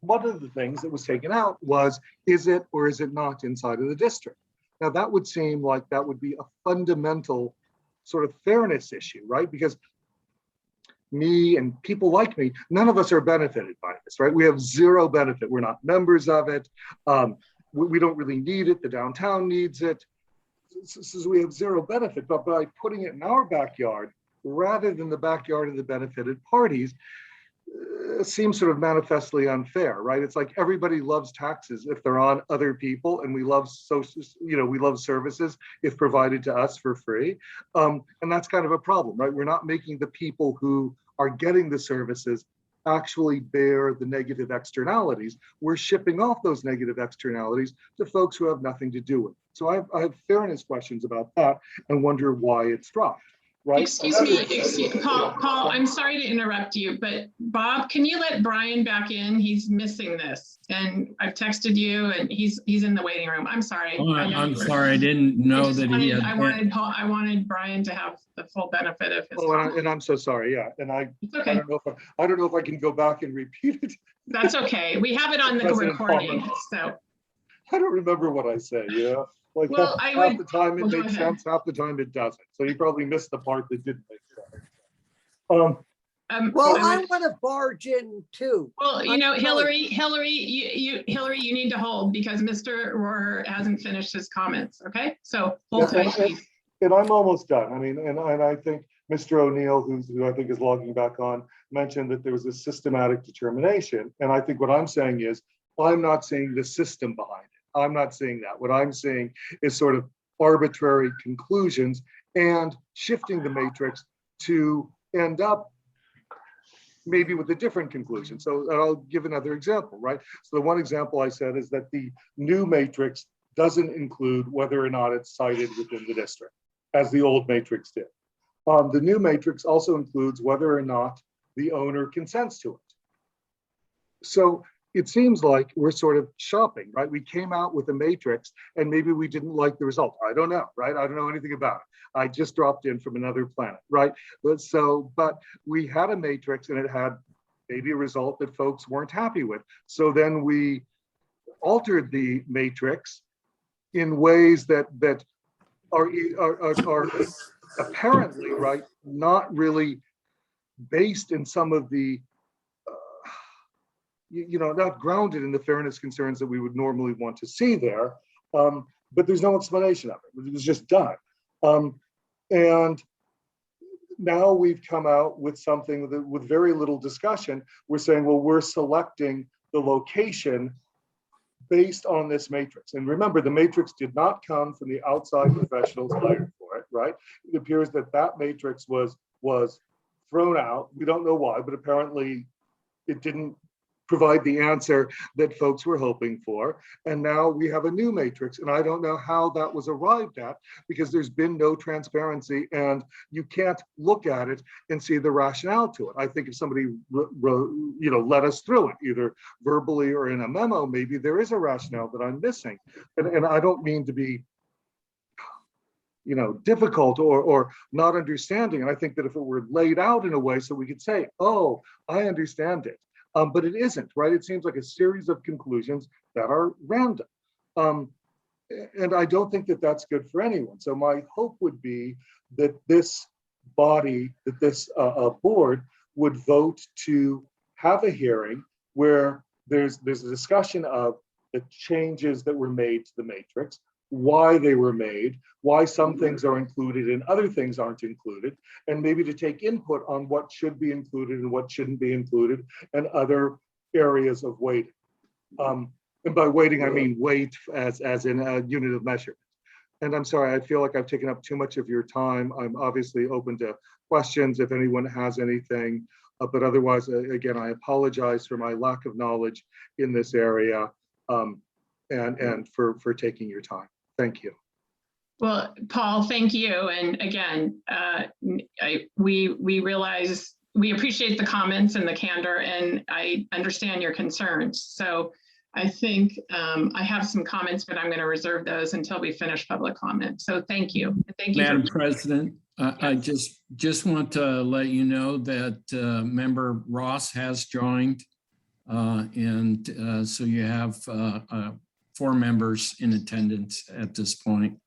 one of the things that was taken out was, is it or is it not inside of the district? Now that would seem like that would be a fundamental sort of fairness issue, right? Because me and people like me, none of us are benefited by this, right? We have zero benefit. We're not members of it. We don't really need it. The downtown needs it. So we have zero benefit, but by putting it in our backyard, rather than the backyard of the benefited parties, seems sort of manifestly unfair, right? It's like everybody loves taxes if they're on other people, and we love social, we love services if provided to us for free. And that's kind of a problem, right? We're not making the people who are getting the services actually bear the negative externalities. We're shipping off those negative externalities to folks who have nothing to do with it. So I have fairness questions about that and wonder why it's dropped. Right? Paul, I'm sorry to interrupt you, but Bob, can you let Brian back in? He's missing this. And I've texted you and he's in the waiting room. I'm sorry. Oh, I'm sorry. I didn't know that he had. I wanted Brian to have the full benefit of his. Oh, and I'm so sorry. Yeah. And I don't know if I can go back and repeat it. That's okay. We have it on the recording. So I don't remember what I say, yeah. Like well, half the time it makes sense, half the time it doesn't. So you probably missed the part that didn't make sense. Well, I want to barge in too. Well, Hillary, you need to hold because Mr. Rohrer hasn't finished his comments. Okay, so hold tight, please. And I'm almost done. I mean, and I think Mr. O'Neill, who I think is logging back on, mentioned that there was a systematic determination. And I think what I'm saying is, I'm not seeing the system behind it. I'm not seeing that. What I'm seeing is sort of arbitrary conclusions and shifting the matrix to end up maybe with a different conclusion. So I'll give another example, right? So the one example I said is that the new matrix doesn't include whether or not it's cited within the district, as the old matrix did. The new matrix also includes whether or not the owner consents to it. So it seems like we're sort of shopping, right? We came out with a matrix and maybe we didn't like the result. I don't know, right? I don't know anything about it. I just dropped in from another planet, right? But we had a matrix and it had maybe a result that folks weren't happy with. So then we altered the matrix in ways that are apparently, right, not really based in some of the not grounded in the fairness concerns that we would normally want to see there, but there's no explanation of it. It was just done. And now we've come out with something with very little discussion. We're saying, well, we're selecting the location based on this matrix. And remember, the matrix did not come from the outside professionals hired for it, right? It appears that that matrix was thrown out. We don't know why, but apparently it didn't provide the answer that folks were hoping for. And now we have a new matrix. And I don't know how that was arrived at because there's been no transparency and you can't look at it and see the rationale to it. I think if somebody led us through it, either verbally or in a memo, maybe there is a rationale that I'm missing. And I don't mean to be difficult or not understanding. And I think that if it were laid out in a way so we could say, oh, I understand it. But it isn't, right? It seems like a series of conclusions that are random. And I don't think that that's good for anyone. So my hope would be that this body, that this board would vote to have a hearing where there's a discussion of the changes that were made to the matrix, why they were made, why some things are included and other things aren't included, and maybe to take input on what should be included and what shouldn't be included and other areas of weighting. And by weighting, I mean weight as in a unit of measurement. And I'm sorry, I feel like I've taken up too much of your time. I'm obviously open to questions if anyone has anything, but otherwise, again, I apologize for my lack of knowledge in this area and for taking your time. Thank you. Well, Paul, thank you. And again, we realize, we appreciate the comments and the candor, and I understand your concerns. So I think I have some comments, but I'm going to reserve those until we finish public comment. So thank you. Thank you, Madam President. Yes. I just want to let you know that member Ross has joined, and so you have 4 members in attendance at this point.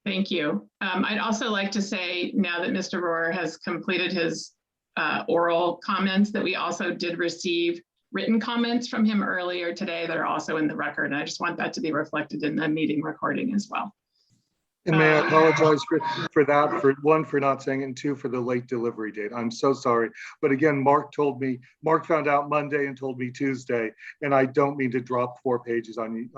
Thank you. I'd also like to say, now that Mr. Rohrer has completed his oral comments, that we also did receive written comments from him earlier today that are also in the record. And I just want that to be reflected in the meeting recording as well. And may I apologize for that, for one, for not saying it, and two, for the late delivery date. I'm so sorry. But again, Mark found out Monday and told me Tuesday, and I don't mean to drop 4 pages on you.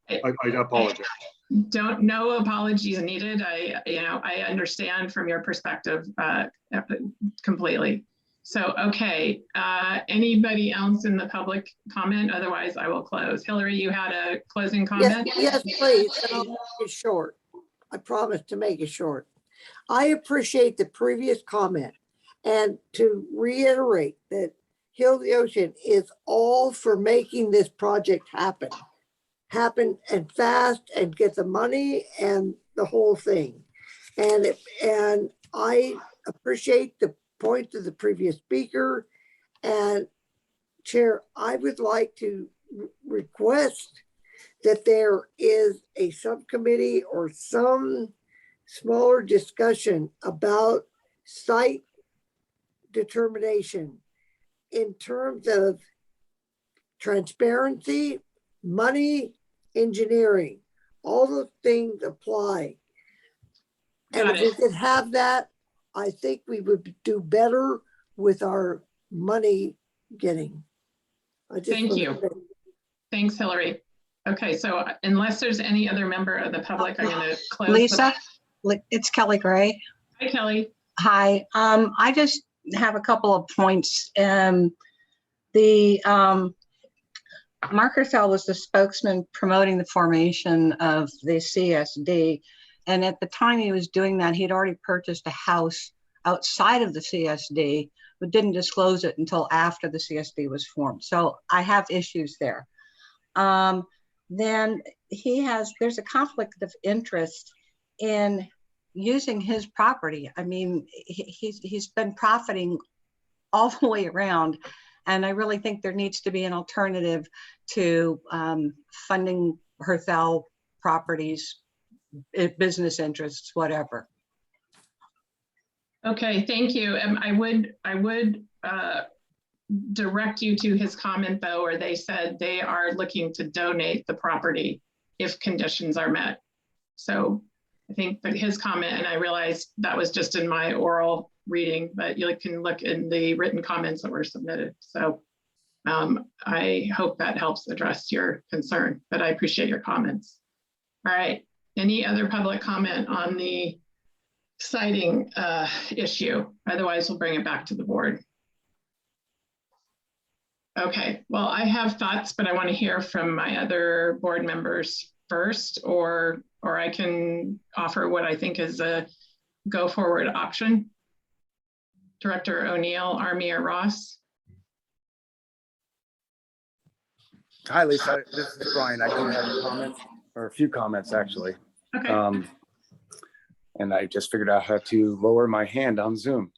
I apologize. No apologies needed. I understand from your perspective completely. So, okay, anybody else in the public comment? Otherwise I will close. Hillary, you had a closing comment? Yes, please, and I'll make it short. I promise to make it short. I appreciate the previous comment, and to reiterate that Heal the Ocean is all for making this project happen and fast, and get the money and the whole thing. And I appreciate the point of the previous speaker. And Chair, I would like to request that there is a subcommittee or some smaller discussion about site determination in terms of transparency, money, engineering. All those things apply. And if we could have that, I think we would do better with our money getting. Thank you. Thanks, Hillary. Okay, so unless there's any other member of the public, I'm going to close. Lisa, it's Kelly Gray. Hi, Kelly. Hi. I just have a couple of points. Mark Hertel was the spokesman promoting the formation of the CSD. And at the time he was doing that, he'd already purchased a house outside of the CSD, but didn't disclose it until after the CSD was formed. So I have issues there. Then there's a conflict of interest in using his property. I mean, he's been profiting all the way around. And I really think there needs to be an alternative to funding Hertel properties, business interests, whatever. Okay, thank you. I would direct you to his comment though, where they said they are looking to donate the property if conditions are met. So I think that his comment, and I realized that was just in my oral reading, but you can look in the written comments that were submitted. So I hope that helps address your concern, but I appreciate your comments. All right, any other public comment on the citing issue? Otherwise, we'll bring it back to the board. Okay, well, I have thoughts, but I want to hear from my other board members first, or I can offer what I think is a go forward option. Director O'Neill, Army, or Ross? Hi, Lisa. This is Brian. I do have a comment, or a few comments actually. Okay. And I just figured out how to lower my hand on Zoom.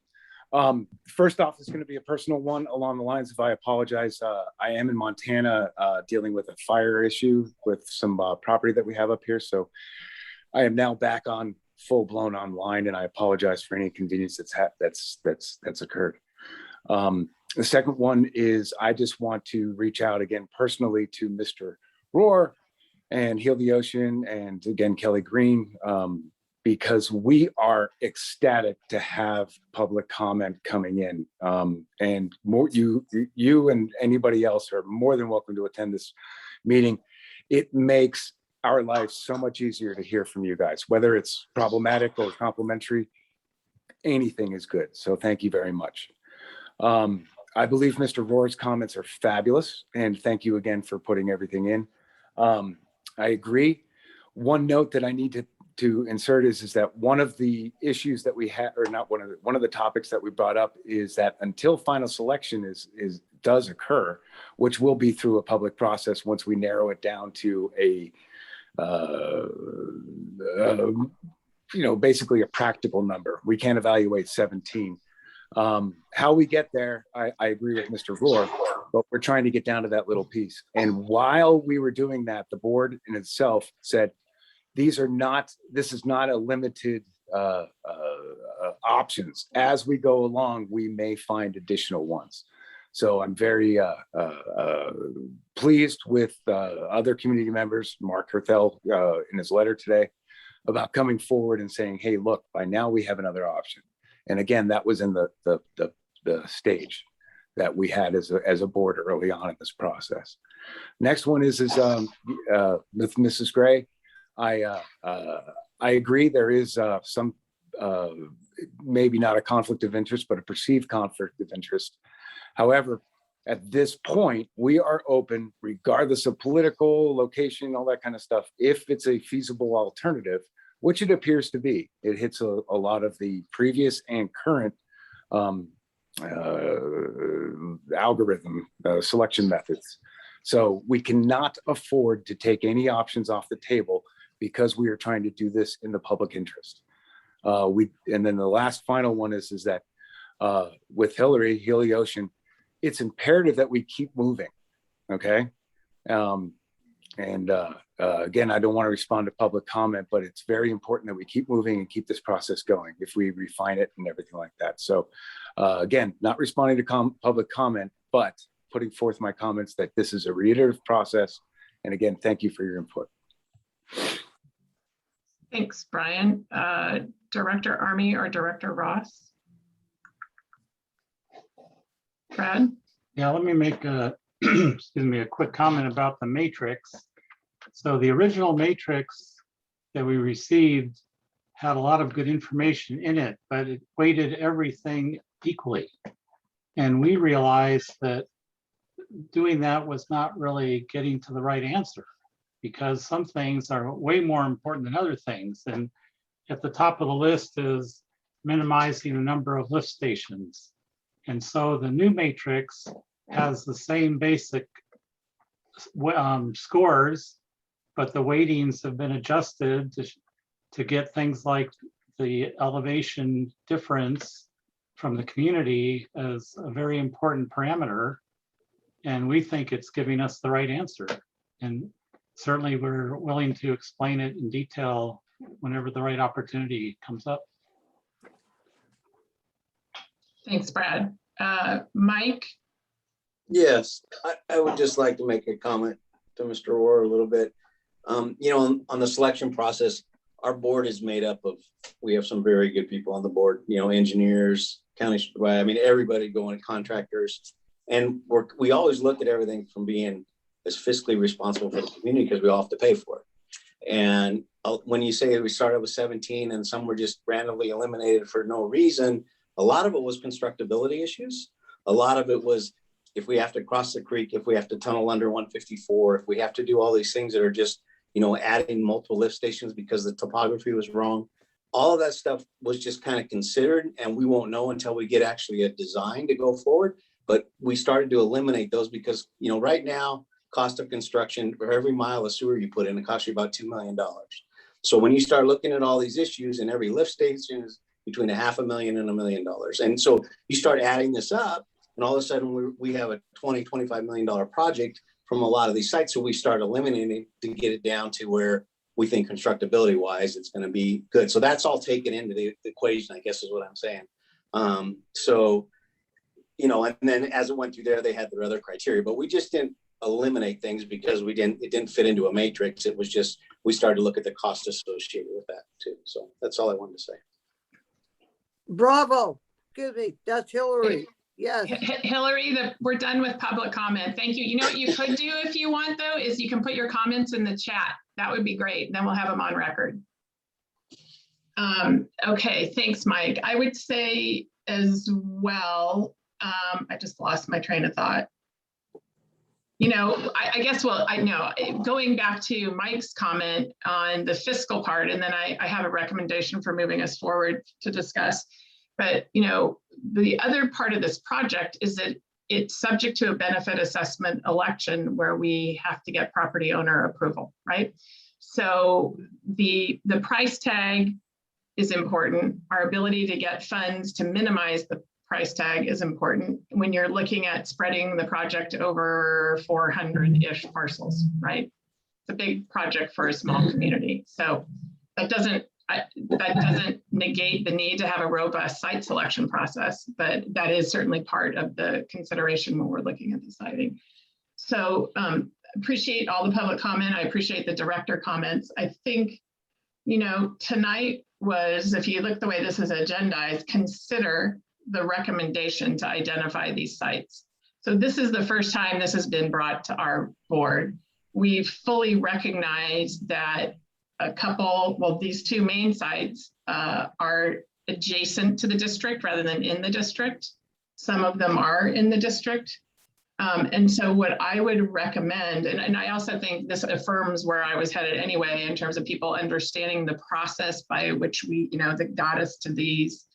First off, it's going to be a personal one along the lines of I apologize. I am in Montana dealing with a fire issue with some property that we have up here. So I am now back on full blown online, and I apologize for any inconvenience that's occurred. The second one is I just want to reach out again personally to Mr. Rohr and Heal the Ocean, and again, Kelly Green, because we are ecstatic to have public comment coming in. And more, you and anybody else are more than welcome to attend this meeting. It makes our lives so much easier to hear from you guys, whether it's problematic or complimentary, anything is good. So thank you very much. I believe Mr. Rohr's comments are fabulous, and thank you again for putting everything in. I agree. One note that I need to insert is that one of the issues that we had, or not one of the topics that we brought up, is that until final selection does occur, which will be through a public process once we narrow it down to basically a practical number. We can't evaluate 17. How we get there, I agree with Mr. Rohr, but we're trying to get down to that little piece. And while we were doing that, the board in itself said, this is not a limited options. As we go along, we may find additional ones. So I'm very pleased with other community members, Mark Hertel in his letter today, about coming forward and saying, hey, look, by now we have another option. And again, that was in the stage that we had as a board early on in this process. Next one is with Mrs. Gray. I agree there is some maybe not a conflict of interest, but a perceived conflict of interest. However, at this point, we are open, regardless of political location, all that kind of stuff, if it's a feasible alternative, which it appears to be. It hits a lot of the previous and current algorithm selection methods. So we cannot afford to take any options off the table because we are trying to do this in the public interest. And then the last final one is that with Hilly Ocean, it's imperative that we keep moving, okay? Again, I don't want to respond to public comment, but it's very important that we keep moving and keep this process going if we refine it and everything like that. So again, not responding to public comment, but putting forth my comments that this is a reiterative process. And again, thank you for your input. Thanks, Brian. Director Army or Director Ross? Brad? Yeah, let me make a, excuse me, a quick comment about the matrix. So the original matrix that we received had a lot of good information in it, but it weighted everything equally. And we realized that doing that was not really getting to the right answer, because some things are way more important than other things. And at the top of the list is minimizing the number of lift stations. And so the new matrix has the same basic scores, but the weightings have been adjusted to get things like the elevation difference from the community as a very important parameter. And we think it's giving us the right answer. And certainly we're willing to explain it in detail whenever the right opportunity comes up. Thanks, Brad. Mike? Yes, I would just like to make a comment to Mr. Orr a little bit. You know, on the selection process, our board is made up of, we have some very good people on the board, you know, engineers, county supervisor, I mean, everybody going, contractors. And we always look at everything from being as fiscally responsible for the community because we all have to pay for it. And when you say we started with 17 and some were just randomly eliminated for no reason, a lot of it was constructability issues. A lot of it was if we have to cross the creek, if we have to tunnel under 154, if we have to do all these things that are just, you know, adding multiple lift stations because the topography was wrong. All of that stuff was just kind of considered, and we won't know until we get actually a design to go forward. But we started to eliminate those because, you know, right now, cost of construction for every mile of sewer you put in, it costs you about $2 million. So when you start looking at all these issues, and every lift station is between $500,000 and $1 million. And so you start adding this up, and all of a sudden we have a $20-25 million project from a lot of these sites. So we start eliminating to get it down to where we think constructability wise, it's going to be good. So that's all taken into the equation, I guess is what I'm saying. So, you know, and then as it went through there, they had their other criteria, but we just didn't eliminate things because it didn't fit into a matrix. It was just, we started to look at the cost associated with that too. So that's all I wanted to say. Bravo. Excuse me. That's Hillary. Yes. Hillary, we're done with public comment. Thank you. You know what you could do if you want, though, is you can put your comments in the chat. That would be great. Then we'll have them on record. Okay, thanks, Mike. I would say as well, I just lost my train of thought. You know, I guess, well, I know, going back to Mike's comment on the fiscal part, and then I have a recommendation for moving us forward to discuss. But, you know, the other part of this project is that it's subject to a benefit assessment election where we have to get property owner approval, right? So the price tag is important. Our ability to get funds to minimize the price tag is important when you're looking at spreading the project over 400-ish parcels, right? It's a big project for a small community. So that doesn't negate the need to have a robust site selection process, but that is certainly part of the consideration when we're looking at deciding. So appreciate all the public comment. I appreciate the director comments. I think tonight was, if you look the way this is agendized, consider the recommendation to identify these sites. So this is the first time this has been brought to our board. We've fully recognized that these two main sites are adjacent to the district rather than in the district. Some of them are in the district. And so what I would recommend, and I also think this affirms where I was headed anyway, in terms of people understanding the process by which we, that got us to these,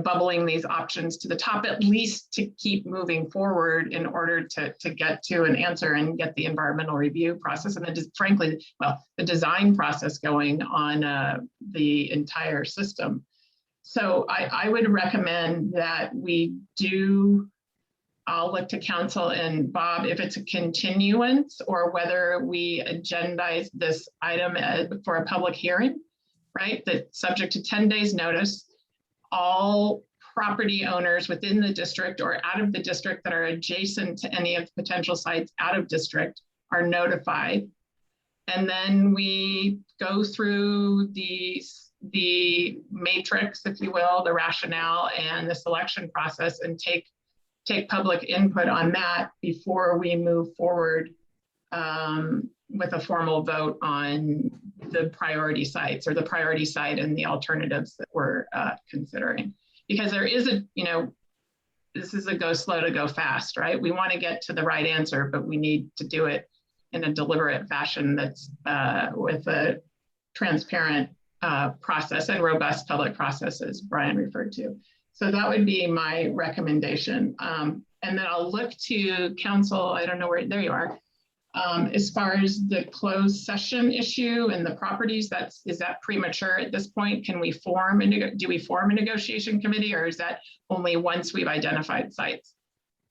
bubbling these options to the top, at least to keep moving forward in order to get to an answer and get the environmental review process. And then just frankly, the design process going on the entire system. So I would recommend that we do, I'll look to council and Bob, if it's a continuance or whether we agendize this item for a public hearing, right? That's subject to 10 days notice. All property owners within the district or out of the district that are adjacent to any of the potential sites out of district are notified. And then we go through the matrix, if you will, the rationale and the selection process and take public input on that before we move forward with a formal vote on the priority sites or the priority site and the alternatives that we're considering. Because there is this is a go slow to go fast, right? We want to get to the right answer, but we need to do it in a deliberate fashion that's with a transparent process and robust public process, as Brian referred to. So that would be my recommendation. And then I'll look to council, I don't know where, there you are. As far as the closed session issue and the properties, is that premature at this point? Can we do we form a negotiation committee, or is that only once we've identified sites?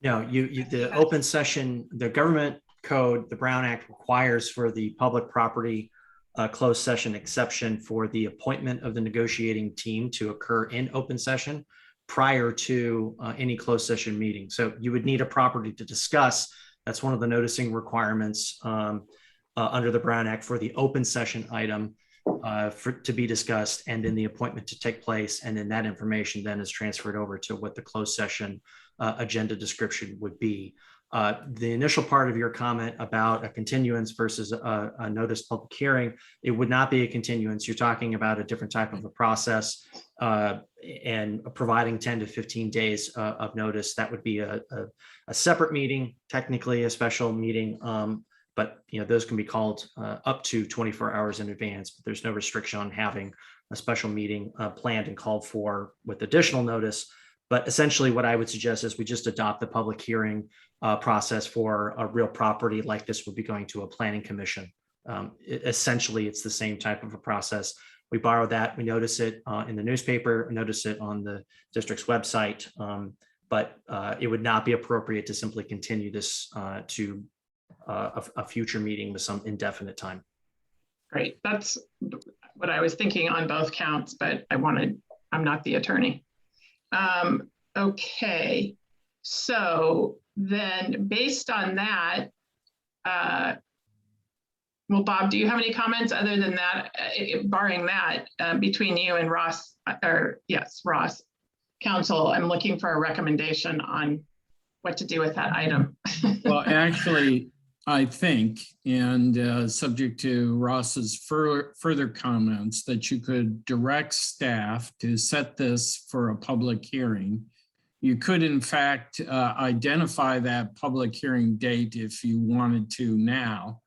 No, the open session, the government code, the Brown Act requires for the public property closed session exception for the appointment of the negotiating team to occur in open session prior to any closed session meeting. So you would need a property to discuss. That's one of the noticing requirements under the Brown Act for the open session item to be discussed, and then the appointment to take place. And then that information then is transferred over to what the closed session agenda description would be. The initial part of your comment about a continuance versus a notice public hearing, it would not be a continuance. You're talking about a different type of a process and providing 10 to 15 days of notice. That would be a separate meeting, technically a special meeting, but those can be called up to 24 hours in advance. But there's no restriction on having a special meeting planned and called for with additional notice. But essentially what I would suggest is we just adopt the public hearing process for a real property like this would be going to a planning commission. Essentially, it's the same type of a process. We borrow that, we notice it in the newspaper, notice it on the district's website, but it would not be appropriate to simply continue this to a future meeting with some indefinite time. Great, that's what I was thinking on both counts, but I'm not the attorney. Okay, so then based on that, well, Bob, do you have any comments other than that, barring that, between you and Ross, or yes, Ross, council? I'm looking for a recommendation on what to do with that item. Well, actually, I think, and subject to Ross's further comments, that you could direct staff to set this for a public hearing. You could, in fact, identify that public hearing date if you wanted to now.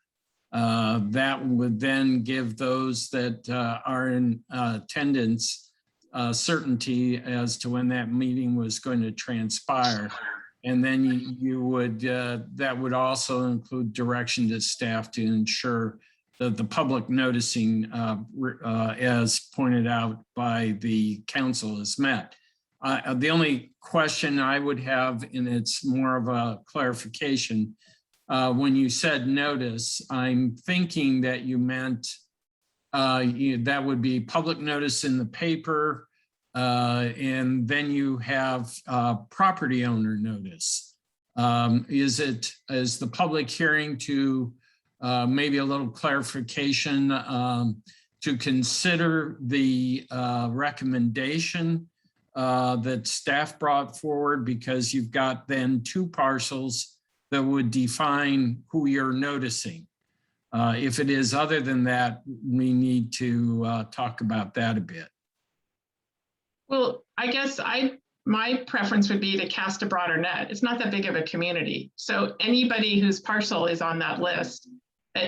That would then give those that are in attendance certainty as to when that meeting was going to transpire. And then you would, that would also include direction to staff to ensure that the public noticing, as pointed out by the council, is met. The only question I would have, and it's more of a clarification, when you said notice, I'm thinking that you meant that would be public notice in the paper, and then you have property owner notice. Is the public hearing to maybe a little clarification to consider the recommendation that staff brought forward, because you've got then 2 parcels that would define who you're noticing. If it is other than that, we need to talk about that a bit. Well, I guess my preference would be to cast a broader net. It's not that big of a community. So anybody whose parcel is on that list,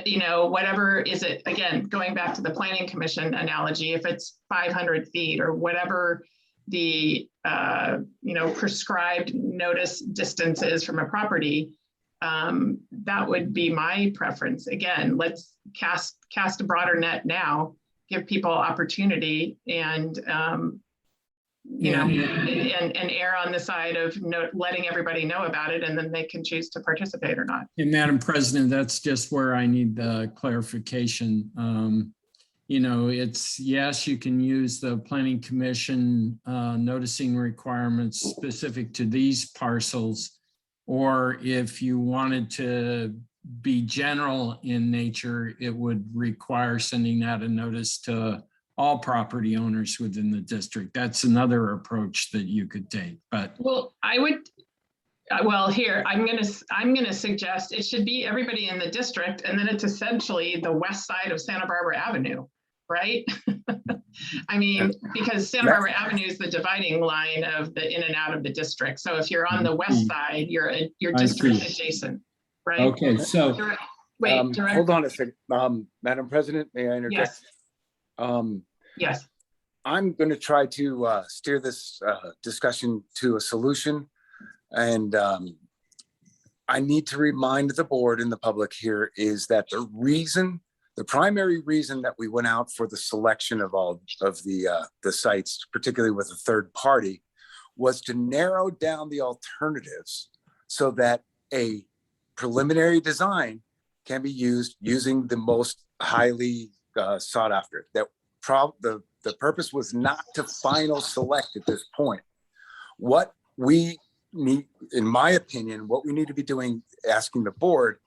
you know, whatever is it, again, going back to the planning commission analogy, if it's 500 feet or whatever the, you know, prescribed notice distance is from a property, that would be my preference. Again, let's cast a broader net now, give people opportunity, and you know, and err on the side of letting everybody know about it, and then they can choose to participate or not. And Madam President, that's just where I need the clarification. You know, it's, yes, you can use the Planning Commission noticing requirements specific to these parcels, or if you wanted to be general in nature, it would require sending out a notice to all property owners within the district. That's another approach that you could take. But well, I would, well, here I'm gonna suggest it should be everybody in the district, and then it's essentially the west side of Santa Barbara Avenue, right? I mean, because Santa Barbara Avenue is the dividing line of the in and out of the district. So if you're on the west side, you're district adjacent, right? okay, so wait, hold on a second, Madam President, may I interject? Yes. Yes. I'm going to try to steer this discussion to a solution. And I need to remind the board and the public here is that the primary reason that we went out for the selection of all of the sites, particularly with a third party, was to narrow down the alternatives so that a preliminary design can be used using the most highly sought after. That the purpose was not to final select at this point. What we need, in my opinion, what we need to be doing, asking the board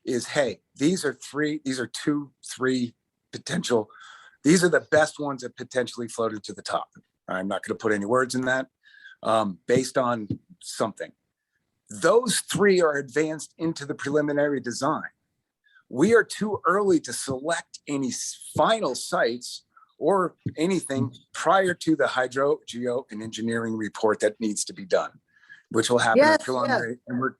is, hey, these are 2, 3 potential, these are the best ones that potentially floated to the top. I'm not going to put any words in that, based on something. Those 3 are advanced into the preliminary design. We are too early to select any final sites or anything prior to the hydro, geo, and engineering report that needs to be done, which will happen at preliminary, and we're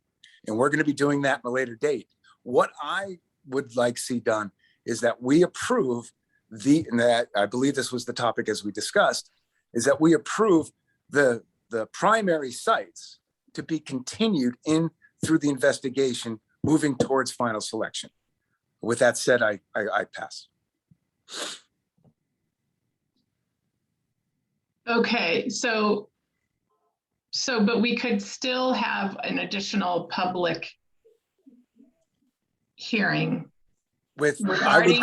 going to be doing that in a later date. What I would like to see done is that we approve and that I believe this was the topic as we discussed, is that we approve the primary sites to be continued in through the investigation, moving towards final selection. With that said, I pass. Okay, so but we could still have an additional public hearing regarding,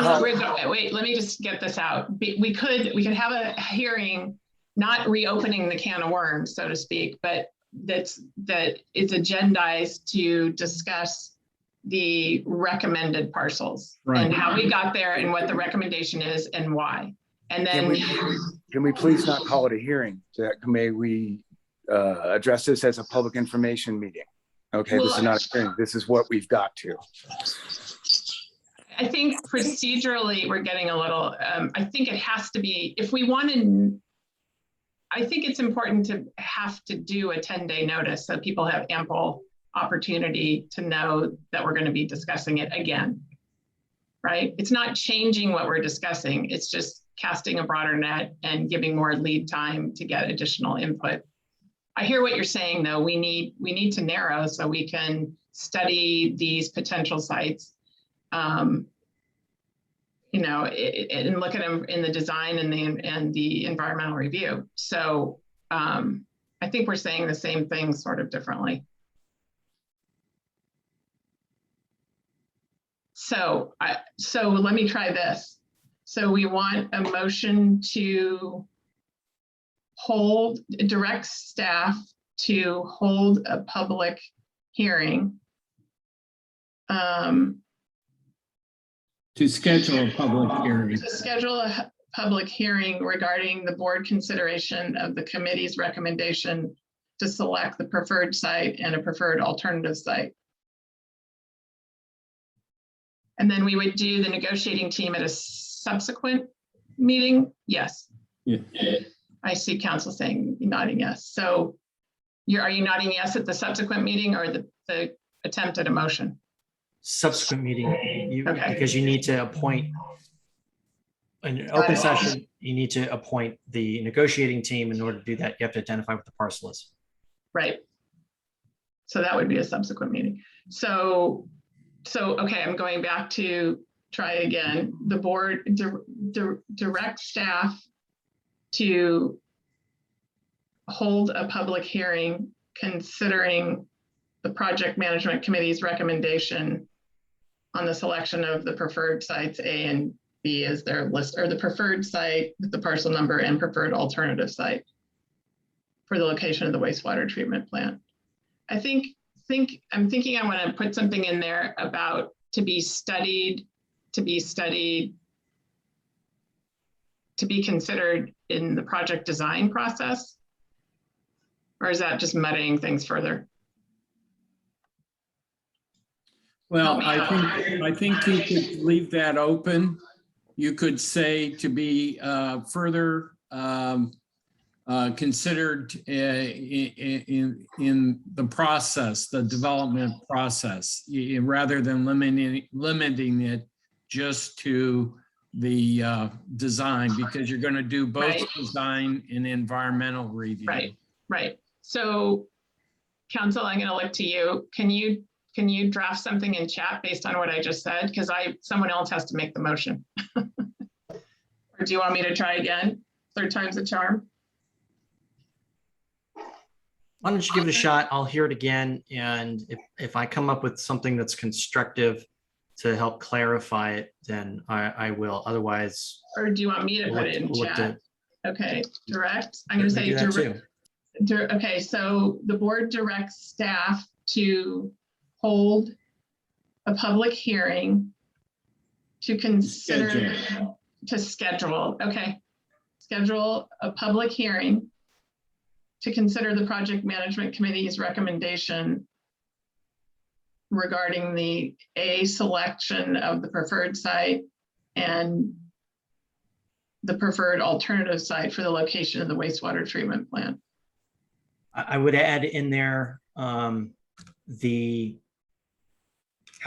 wait, let me just get this out. We could have a hearing, not reopening the can of worms, so to speak, but that is agendized to discuss the recommended parcels, right, and how we got there and what the recommendation is and why. And then can we please not call it a hearing? May we address this as a public information meeting? Okay, well, this is not a hearing. This is what we've got to. I think procedurally we're getting a little, I think it has to be, if we want to, I think it's important to have to do a 10-day notice so people have ample opportunity to know that we're going to be discussing it again, right? It's not changing what we're discussing. It's just casting a broader net and giving more lead time to get additional input. I hear what you're saying, though. We need to narrow so we can study these potential sites, you know, and look at them in the design and the environmental review. So I think we're saying the same thing sort of differently. So let me try this. So we want a motion to direct staff to hold a public hearing. To schedule a public hearing. To schedule public hearing regarding the board consideration of the committee's recommendation to select the preferred site and a preferred alternative site. And then we would do the negotiating team at a subsequent meeting. Yes. Yeah. I see council saying, nodding yes. So are you nodding yes at the subsequent meeting or the attempt at a motion? Subsequent meeting, Okay. because you need to appoint, in an open session, you need to appoint the negotiating team. In order to do that, you have to identify what the parcel is. Right. So that would be a subsequent meeting. So okay, I'm going back to try again. The board direct staff to hold a public hearing considering the project management committee's recommendation on the selection of the preferred sites A and B as their list, or the preferred site with the parcel number and preferred alternative site for the location of the wastewater treatment plant. I'm thinking I want to put something in there about to be studied, to be considered in the project design process? Or is that just muddying things further? Well, I think you could leave that open. You could say to be further considered in the process, the development process, rather than limiting it just to the design, because you're going to do both Right. design and environmental review. Right. So, council, I'm going to look to you. Can you draft something in chat based on what I just said? Because someone else has to make the motion. Or do you want me to try again? Third time's a charm. Why don't you give it a shot? I'll hear it again. And if I come up with something that's constructive to help clarify it, then I will. Otherwise. Or do you want me to put it in chat? Okay, direct. I'm going to say direct. Okay, so the board directs staff to hold a public hearing to consider, to schedule a public hearing to consider the project management committee's recommendation regarding the A selection of the preferred site and the preferred alternative site for the location of the wastewater treatment plant. I would add in there how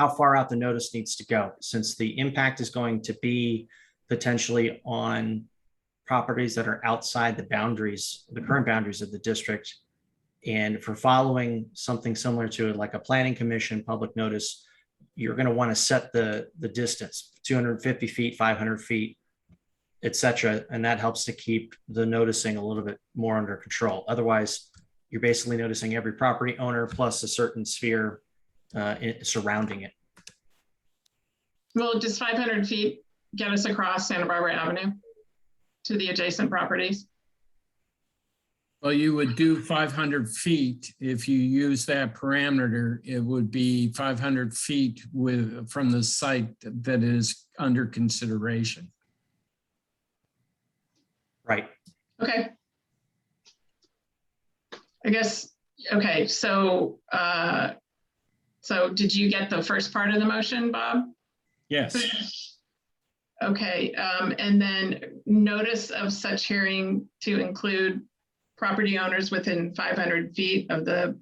far out the notice needs to go, since the impact is going to be potentially on properties that are outside the boundaries, the current boundaries of the district. And for following something similar to like a planning commission public notice, you're going to want to set the distance, 250 feet, 500 feet, et cetera. And that helps to keep the noticing a little bit more under control. Otherwise, you're basically noticing every property owner plus a certain sphere surrounding it. Well, does 500 feet get us across Santa Barbara Avenue to the adjacent properties? Well, you would do 500 feet. If you use that parameter, it would be 500 feet from the site that is under consideration. Right. Okay. I guess, okay, so did you get the first part of the motion, Bob? Yes. Okay, and then notice of such hearing to include property owners within 500 feet of the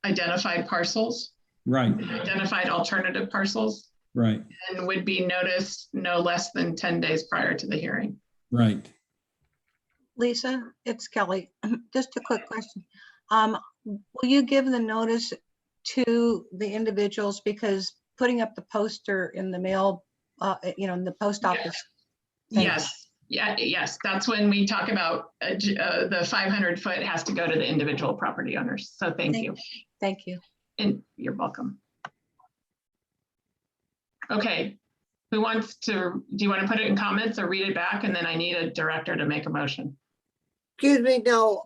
identified parcels. Right. Identified alternative parcels. Right. And would be noticed no less than 10 days prior to the hearing. Right. Lisa, it's Kelly. Just a quick question. Will you give the notice to the individuals, because putting up the poster in the mail, in the post office? Yes. Yes. That's when we talk about the 500 foot has to go to the individual property owners. So thank you. Thank you. And you're welcome. Okay. Do you want to put it in comments or read it back? And then I need a director to make a motion. Excuse me, no,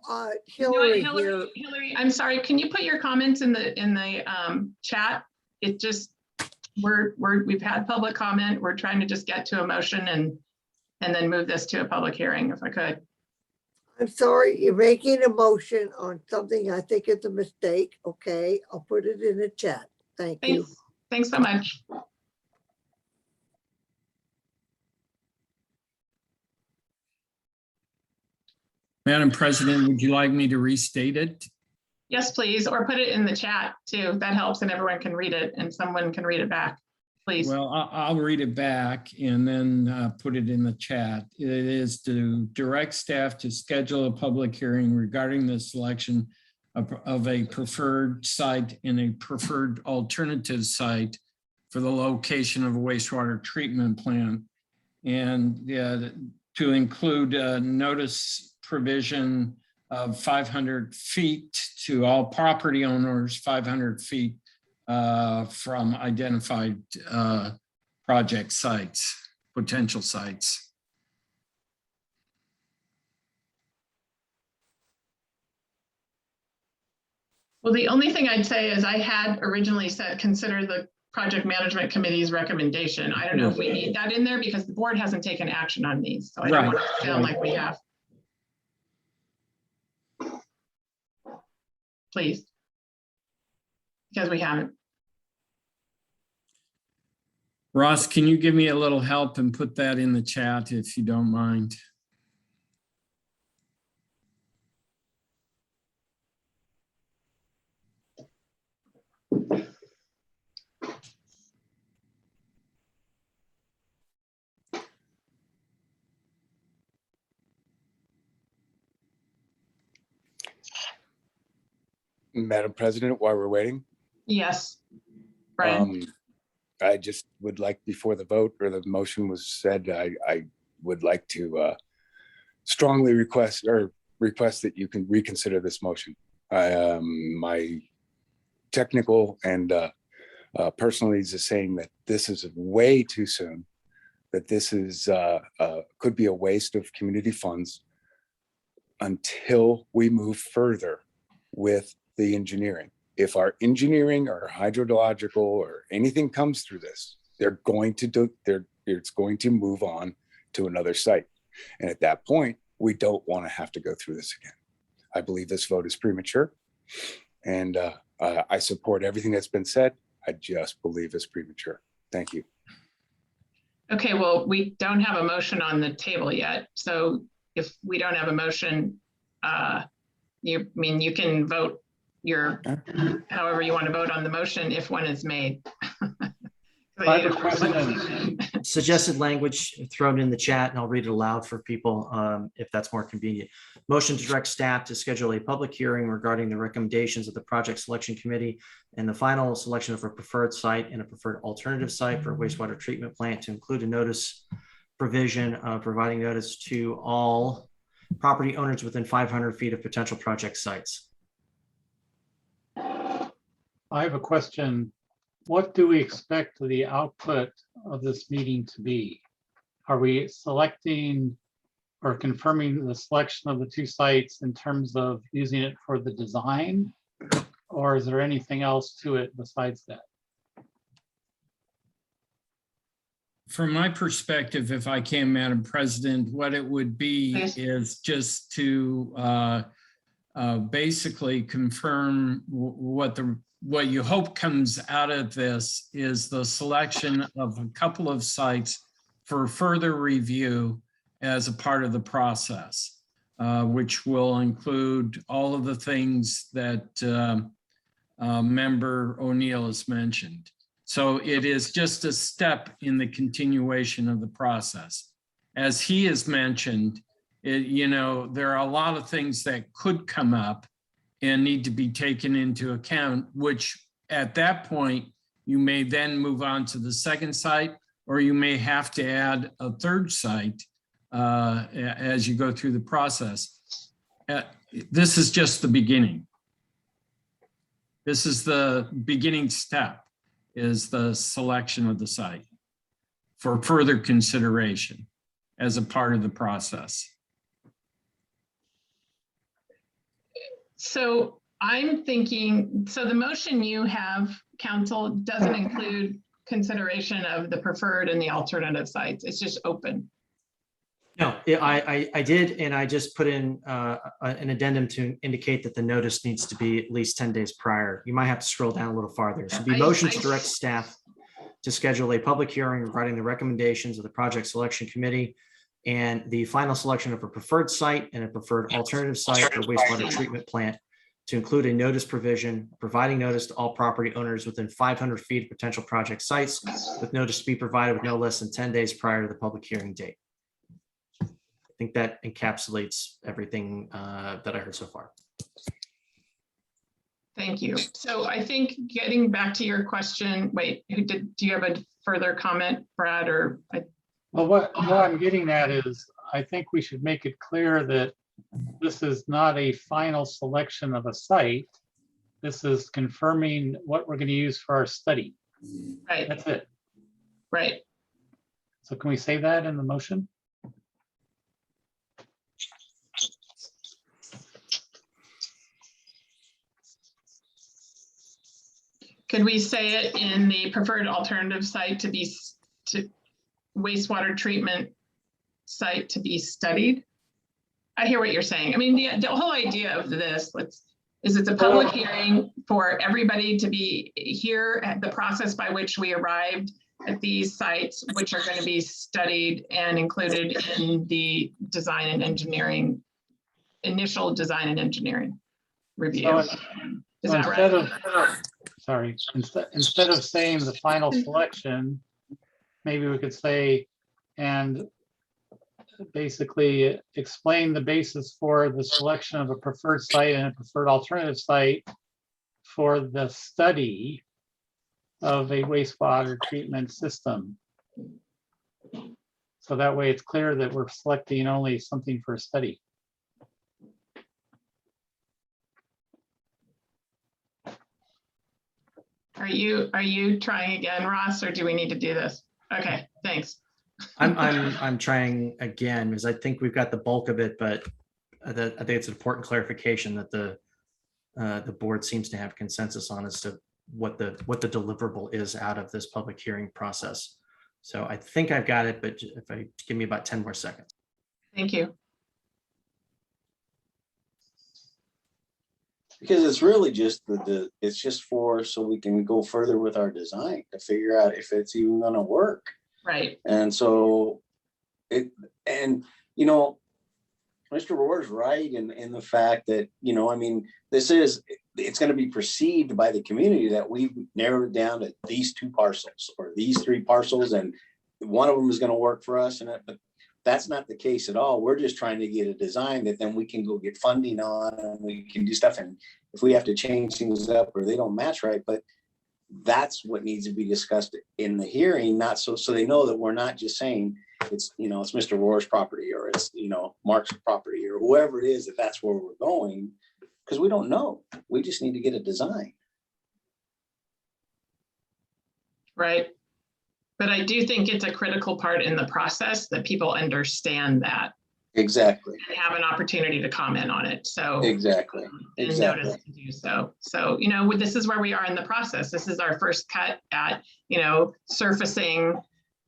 Hillary No, here. Hillary, I'm sorry. Can you put your comments in the chat? It just, we've had public comment. We're trying to just get to a motion and then move this to a public hearing if I could. I'm sorry, you're making a motion on something I think is a mistake. Okay, I'll put it in the chat. Thank you. Thanks so much. Madam President, would you like me to restate it? Yes, please, or put it in the chat too. That helps and everyone can read it and someone can read it back, please. Well, I'll read it back and then put it in the chat. It is to direct staff to schedule a public hearing regarding the selection of a preferred site and a preferred alternative site for the location of a wastewater treatment plant, and to include a notice provision of 500 feet to all property owners, 500 feet from identified project sites, potential sites. Well, the only thing I'd say is I had originally said, consider the project management committee's recommendation. I don't know if we need that in there because the board hasn't taken action on these. So I don't want to sound like we have. Please. Because we haven't. Ross, can you give me a little help and put that in the chat if you don't mind? Madam President, while we're waiting, Yes. Brian. I just would like, before the vote or the motion was said, I would like to strongly request that you can reconsider this motion. My technical and personal needs is saying that this is way too soon, that this is could be a waste of community funds until we move further with the engineering. If our engineering or hydrological or anything comes through this, it's going to move on to another site. And at that point, we don't want to have to go through this again. I believe this vote is premature, and I support everything that's been said. I just believe it's premature. Thank you. Okay, well, we don't have a motion on the table yet. So if we don't have a motion, you can vote however you want to vote on the motion if one is made. Suggested language thrown in the chat, and I'll read it aloud for people if that's more convenient. Motion to direct staff to schedule a public hearing regarding the recommendations of the project selection committee and the final selection of a preferred site and a preferred alternative site for a wastewater treatment plant, to include a notice provision providing notice to all property owners within 500 feet of potential project sites. I have a question. What do we expect the output of this meeting to be? Are we selecting or confirming the selection of the two sites in terms of using it for the design? Or is there anything else to it besides that? From my perspective, if I can, Madam President, what it would be is just to basically confirm what you hope comes out of this is the selection of a couple of sites for further review as a part of the process, which will include all of the things that Member O'Neill has mentioned. So it is just a step in the continuation of the process. As he has mentioned, there are a lot of things that could come up and need to be taken into account, which at that point, you may then move on to the second site, or you may have to add a third site as you go through the process. This is just the beginning. This is the beginning step, is the selection of the site for further consideration as a part of the process. So I'm thinking, so the motion you have, council, doesn't include consideration of the preferred and the alternative sites. It's just open. No, I did, and I just put in an addendum to indicate that the notice needs to be at least 10 days prior. You might have to scroll down a little farther. So be motion to direct staff to schedule a public hearing regarding the recommendations of the project selection committee and the final selection of a preferred site and a preferred alternative site for wastewater treatment plant, to include a notice provision providing notice to all property owners within 500 feet of potential project sites, with notice to be provided with no less than 10 days prior to the public hearing date. I think that encapsulates everything that I heard so far. Thank you. So I think getting back to your question, wait, do you have a further comment, Brad, or? Well, what I'm getting at is, I think we should make it clear that this is not a final selection of a site. This is confirming what we're going to use for our study. Right. That's it. Right. So can we say that in the motion? Could we say it in the preferred alternative site to be wastewater treatment site to be studied? I hear what you're saying. I mean, the whole idea of this is it's a public hearing for everybody to be here at the process by which we arrived at these sites, which are going to be studied and included in the design and engineering, initial design and engineering review. Is that right? Sorry, instead of saying the final selection, maybe we could say, and basically explain the basis for the selection of a preferred site and a preferred alternative site for the study of a wastewater treatment system. So that way it's clear that we're selecting only something for a study. Are you trying again, Ross, or do we need to do this? Okay, thanks. I'm trying again because I think we've got the bulk of it, but I think it's an important clarification that the board seems to have consensus on as to what the deliverable is out of this public hearing process. So I think I've got it, but if I give me about 10 more seconds. Thank you. Because it's really just it's just so we can go further with our design to figure out if it's even going to work. Right. And so Mr. Rohr's right in the fact that, I mean, it's going to be perceived by the community that we've narrowed it down to these 2 parcels or these 3 parcels, and one of them is going to work for us. But that's not the case at all. We're just trying to get a design that then we can go get funding on, and we can do stuff. And if we have to change things up or they don't match right, but that's what needs to be discussed in the hearing, not so they know that we're not just saying it's Mr. Rohr's property or it's Mark's property or whoever it is, that's where we're going, because we don't know. We just need to get a design. Right. But I do think it's a critical part in the process that people understand that. Exactly. And have an opportunity to comment on it. So exactly. And notice to do so. So, this is where we are in the process. This is our first cut at, surfacing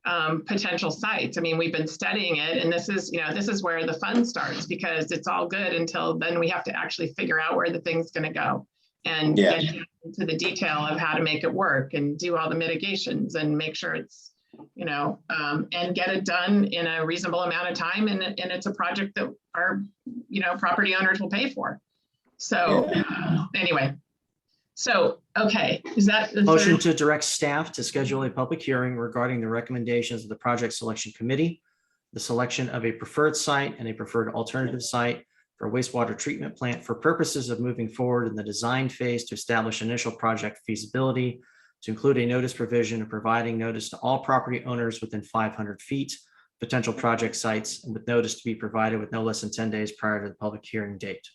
potential sites. I mean, we've been studying it, and this is where the fun starts, because it's all good until then we have to actually figure out where the thing's going to go and get into the detail of how to make it work and do all the mitigations and make sure it's, and get it done in a reasonable amount of time. And it's a project that our, property owners will pay for. So anyway, okay. Is that Motion to direct staff to schedule a public hearing regarding the recommendations of the project selection committee, the selection of a preferred site and a preferred alternative site for a wastewater treatment plant for purposes of moving forward in the design phase to establish initial project feasibility, to include a notice provision of providing notice to all property owners within 500 feet, potential project sites, and with notice to be provided with no less than 10 days prior to the public hearing date.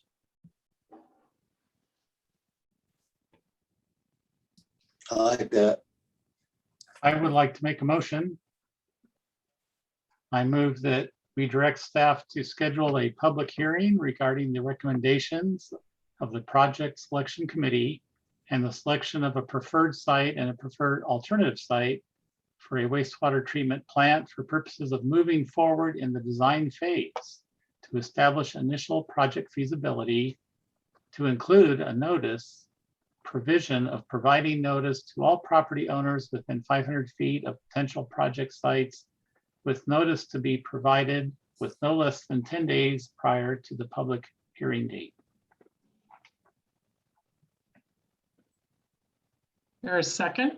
I like that. I would like to make a motion. I move that we direct staff to schedule a public hearing regarding the recommendations of the project selection committee and the selection of a preferred site and a preferred alternative site for a wastewater treatment plant for purposes of moving forward in the design phase to establish initial project feasibility, to include a notice provision of providing notice to all property owners within 500 feet of potential project sites, with notice to be provided with no less than 10 days prior to the public hearing date. There a second?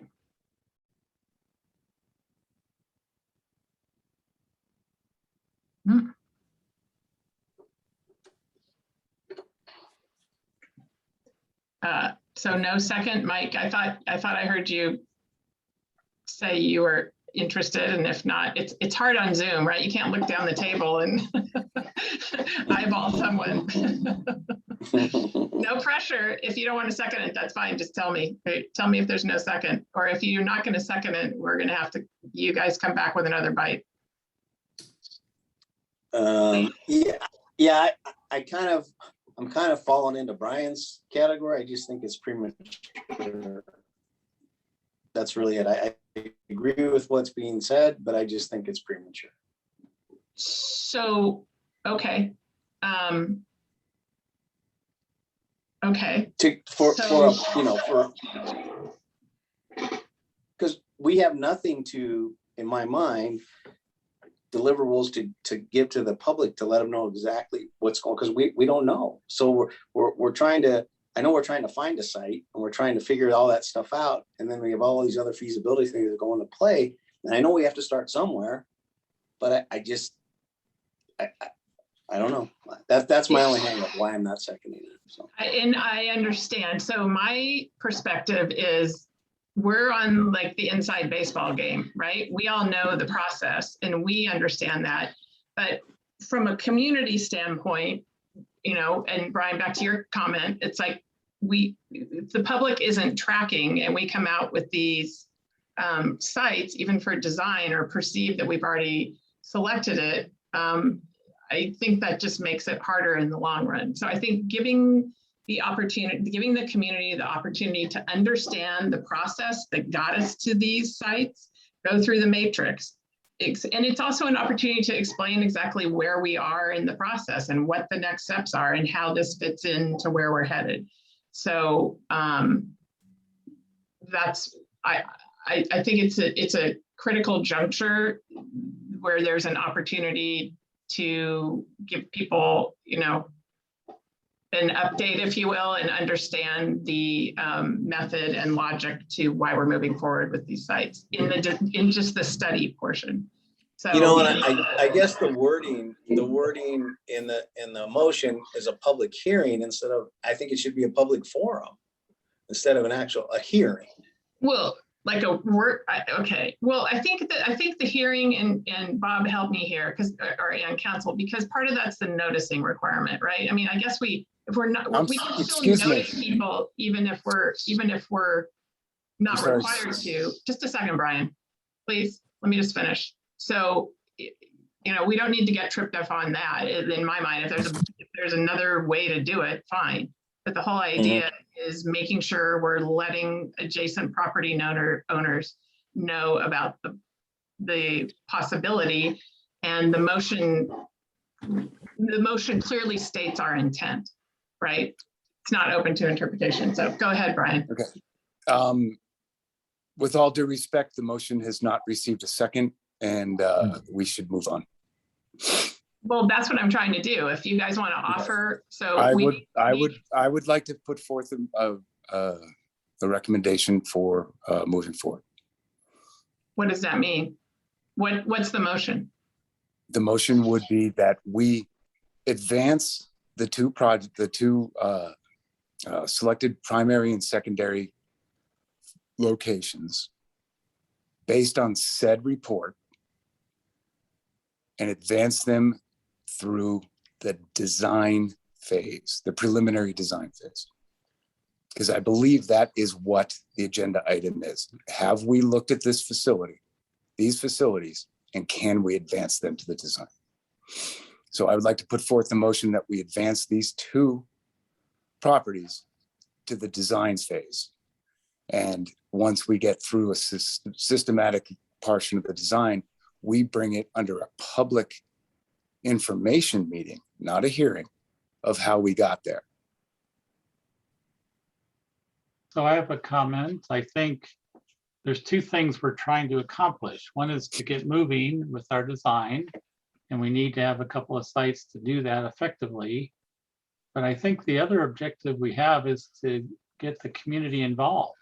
So no second, Mike. I thought I heard you say you were interested, and if not, it's hard on Zoom, right? You can't look down the table and eyeball someone. No pressure. If you don't want to second it, that's fine. Just tell me. Tell me if there's no second, or if you're not going to second it, we're going to have to. You guys come back with another bite. Yeah. I'm kind of falling into Brian's category. I just think it's premature. That's really it. I agree with what's being said, but I just think it's premature. So, okay. Okay. Because we have nothing to, in my mind, deliverables to give to the public to let them know exactly what's going, because we don't know. So we're trying to, I know we're trying to find a site and we're trying to figure all that stuff out. And then we have all these other feasibility things that go into play. And I know we have to start somewhere, but I don't know. That's my only hang up why I'm not seconding it. So. And I understand. So my perspective is we're on like the inside baseball game, right? We all know the process and we understand that. But from a community standpoint, you know, and Brian, back to your comment, it's like the public isn't tracking, and we come out with these sites, even for design, or perceive that we've already selected it. I think that just makes it harder in the long run. So I think giving the community the opportunity to understand the process that got us to these sites, go through the matrix. And it's also an opportunity to explain exactly where we are in the process and what the next steps are and how this fits into where we're headed. So that's, I think it's a critical juncture where there's an opportunity to give people, you know, an update, if you will, and understand the method and logic to why we're moving forward with these sites in just the study portion. So, you know, and I guess the wording in the motion is a public hearing instead of, I think it should be a public forum instead of a hearing. Well, like a word, okay. Well, I think the hearing, and Bob helped me here and counsel, because part of that's the noticing requirement, right? I mean, I guess we can still notice people even if we're not required to. Just a second, Brian, please, let me just finish. So, you know, we don't need to get tripped up on that. In my mind, if there's another way to do it, fine. But the whole idea is making sure we're letting adjacent property owners know about the possibility, and the motion clearly states our intent, right? It's not open to interpretation. So go ahead, Brian. Okay. With all due respect, the motion has not received a second, and we should move on. Well, that's what I'm trying to do. If you guys want to offer, so I would like to put forth the recommendation for moving forward. What does that mean? What's the motion? The motion would be that we advance the two selected primary and secondary locations based on said report, and advance them through the design phase, the preliminary design phase. Because I believe that is what the agenda item is. Have we looked at these facilities, and can we advance them to the design? So I would like to put forth the motion that we advance these two properties to the design phase. And once we get through a systematic portion of the design, we bring it under a public information meeting, not a hearing, of how we got there. So I have a comment. I think there's two things we're trying to accomplish. One is to get moving with our design, and we need to have a couple of sites to do that effectively. But I think the other objective we have is to get the community involved.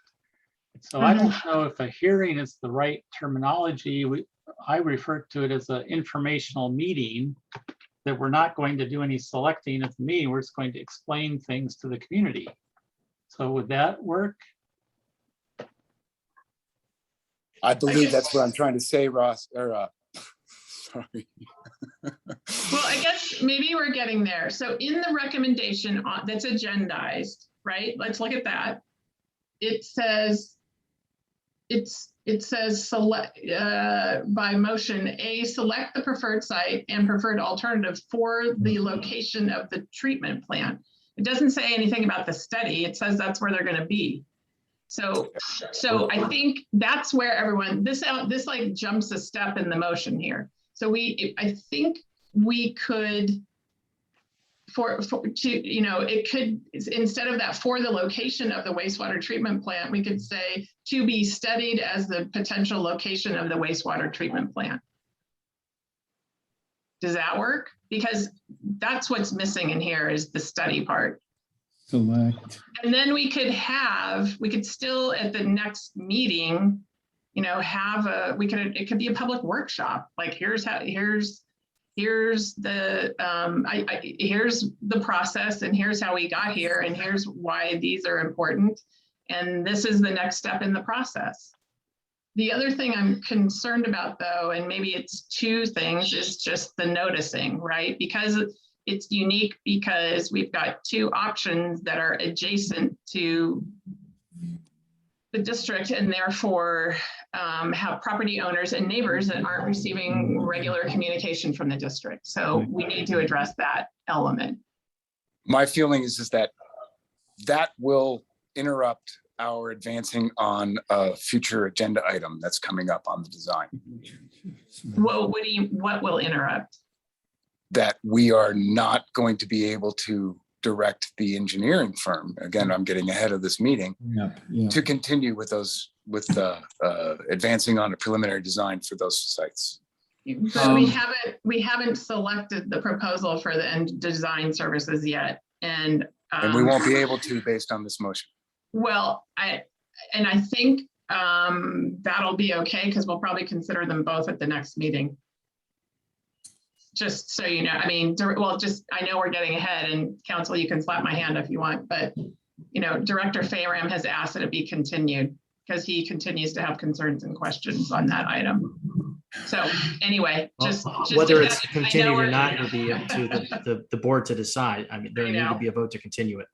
So I don't know if a hearing is the right terminology. I refer to it as an informational meeting, that we're not going to do any selecting at the meeting. We're just going to explain things to the community. So would that work? I believe that's what I'm trying to say, Ross, or sorry. Well, I guess maybe we're getting there. So in the recommendation that's agendized, right? Let's look at that. It says, it says select by motion A, select the preferred site and preferred alternative for the location of the treatment plant. It doesn't say anything about the study. It says that's where they're going to be. So I think that's where everyone, this like jumps a step in the motion here. So I think we could, it could, instead of that for the location of the wastewater treatment plant, we could say to be studied as the potential location of the wastewater treatment plant. Does that work? Because that's what's missing in here is the study part. Select. And then we could still at the next meeting, it could be a public workshop. Like here's the process, and here's how we got here, and here's why these are important, and this is the next step in the process. The other thing I'm concerned about, though, and maybe it's two things, is just the noticing, right? Because it's unique, because we've got two options that are adjacent to the district, and therefore have property owners and neighbors that aren't receiving regular communication from the district. So we need to address that element. My feeling is that will interrupt our advancing on a future agenda item that's coming up on the design. Well, what will interrupt? That we are not going to be able to direct the engineering firm, again, I'm getting ahead of this meeting, to continue with advancing on a preliminary design for those sites. But we haven't selected the proposal for the design services yet, and we won't be able to based on this motion. Well, I think that'll be okay, because we'll probably consider them both at the next meeting. Just so you know, I mean, I know we're getting ahead, and council, you can slap my hand if you want, but Director Fayram has asked that it be continued because he continues to have concerns and questions on that item. So anyway, just whether it's continued or not, it'll be up to the board to decide. I mean, there need to be a vote to continue it.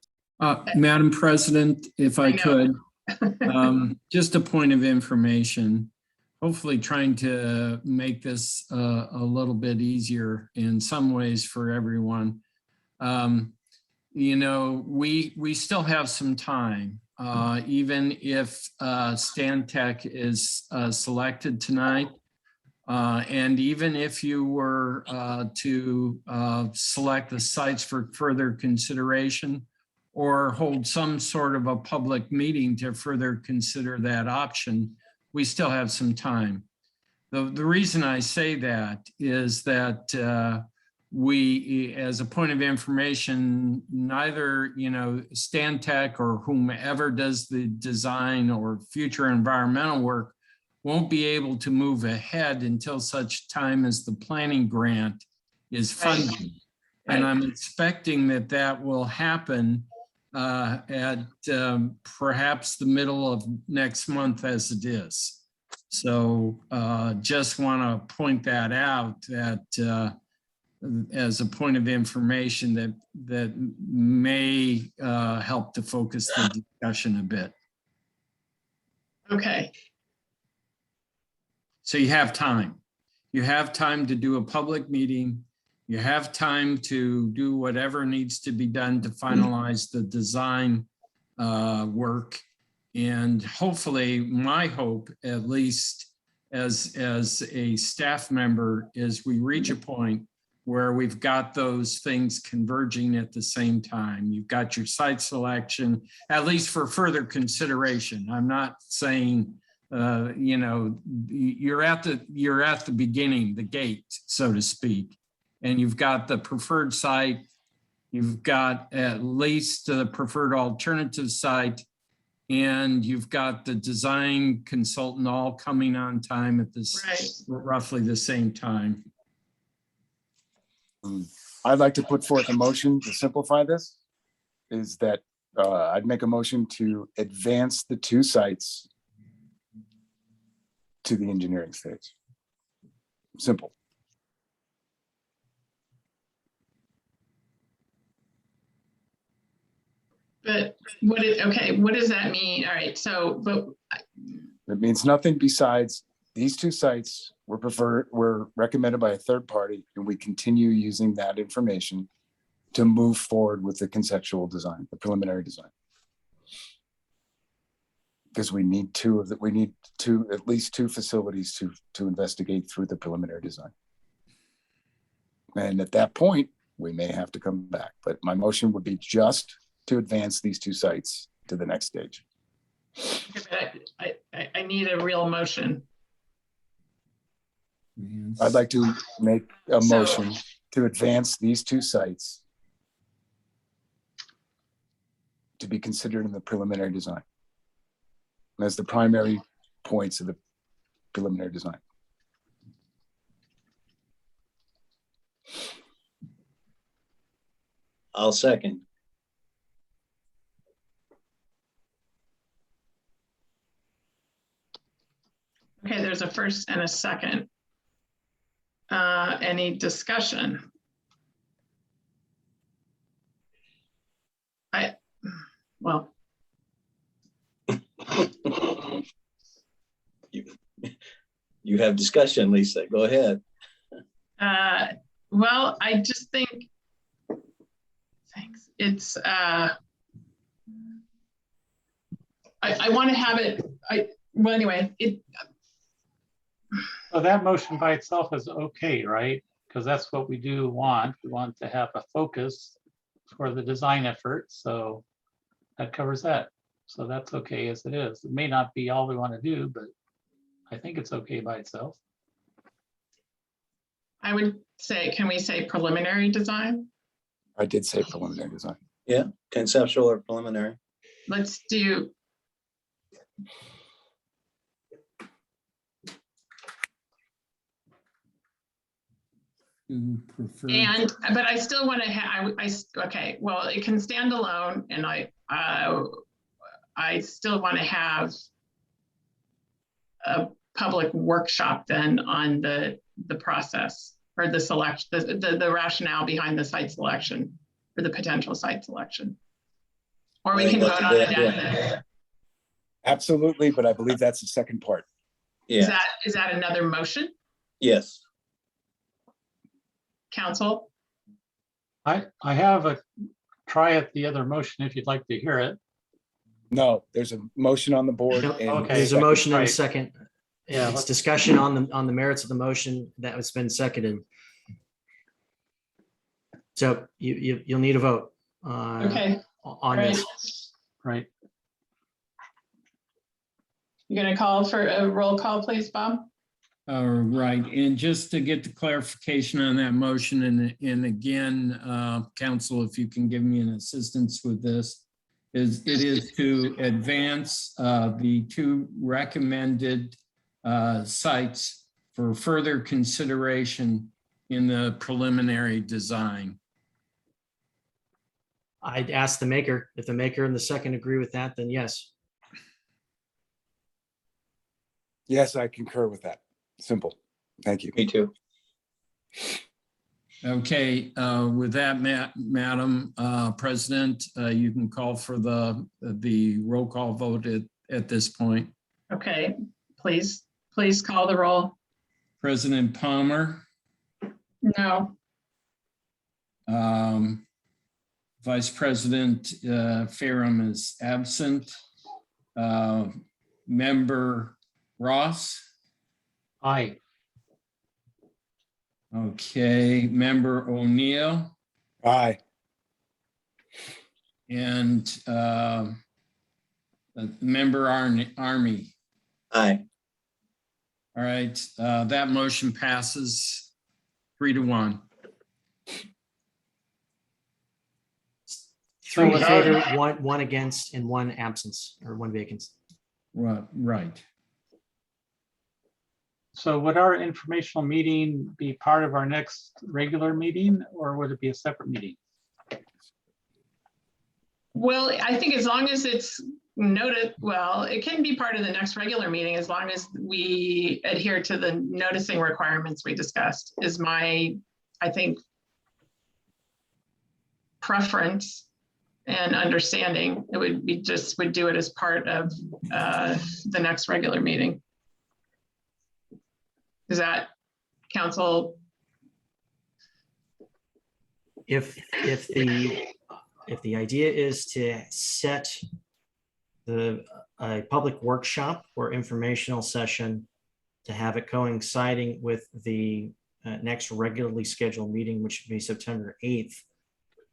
Madam President, if I could, just a point of information, hopefully trying to make this a little bit easier in some ways for everyone. We still have some time, even if Stantec is selected tonight. And even if you were to select the sites for further consideration, or hold some sort of a public meeting to further consider that option, we still have some time. The reason I say that is that we, as a point of information, neither Stantec or whomever does the design or future environmental work won't be able to move ahead until such time as the planning grant is funded. Right. And I'm expecting that will happen at perhaps the middle of next month as it is. So just want to point that out, that as a point of information that may help to focus the discussion a bit. Okay. So you have time. You have time to do a public meeting. You have time to do whatever needs to be done to finalize the design work. And hopefully, my hope at least as a staff member is we reach a point where we've got those things converging at the same time. You've got your site selection, at least for further consideration. I'm not saying, you know, you're at the beginning, the gate, so to speak, and you've got the preferred site. You've got at least the preferred alternative site, and you've got the design consultant all coming on time at this roughly the same time. I'd like to put forth a motion to simplify this, is that I'd make a motion to advance the 2 sites to the engineering stage. Simple. But what does that mean? All right, so, but It means nothing besides these 2 sites were recommended by a third party, and we continue using that information to move forward with the conceptual design, the preliminary design. Because we need at least 2 facilities to investigate through the preliminary design. And at that point, we may have to come back, but my motion would be just to advance these 2 sites to the next stage. I need a real motion. I'd like to make a motion to advance these 2 sites to be considered in the preliminary design as the primary points of the preliminary design. I'll second. Okay, there's a first and a second. Any discussion? Well. You have discussion, Lisa. Go ahead. Well, I just think, thanks. It's, I want to have it, well, anyway, So that motion by itself is okay, right? Because that's what we do want. We want to have a focus for the design effort. So that covers that. So that's okay as it is. It may not be all we want to do, but I think it's okay by itself. I would say, can we say preliminary design? I did say preliminary design. Yeah, conceptual or preliminary. Let's do. But I still want to have, okay, well, it can stand alone, and I still want to have a public workshop then on the process or the selection, the rationale behind the site selection or the potential site selection. Or we can vote on it. Yeah. Absolutely, but I believe that's the second part. Yeah. Is that another motion? Yes. Council? I have a try at the other motion if you'd like to hear it. No, there's a motion on the board. Okay. There's a motion and a Right. second. Yeah, It's discussion on the merits of the motion that has been seconded. So you'll need a vote. Okay. On Right. this. Right. You're going to call for a roll call, please, Bob? Right, and just to get the clarification on that motion, and again, council, if you can give me an assistance with this, it is to advance the 2 recommended sites for further consideration in the preliminary design. I'd ask the maker, if the maker and the second agree with that, then yes. Yes, I concur with that. Simple. Thank you. Me too. Okay, with that, Madam President, you can call for the roll call vote at this point. Okay, please call the roll. President Palmer, No. Vice President Farram is absent. Member Ross, Aye. Okay, Member O'Neill Aye. and Member Army. Aye. All right, that motion passes 3-1. So Three in with our- favor, one against, and one absence, or one vacancy. Right. So would our informational meeting be part of our next regular meeting, or would it be a separate meeting? Well, I think as long as it's noted, well, it can be part of the next regular meeting as long as we adhere to the noticing requirements we discussed is my, I think, preference and understanding. It would be just, would do it as part of the next regular meeting. Is that council? If the idea is to set a public workshop or informational session to have it coinciding with the next regularly scheduled meeting, which would be September 8th,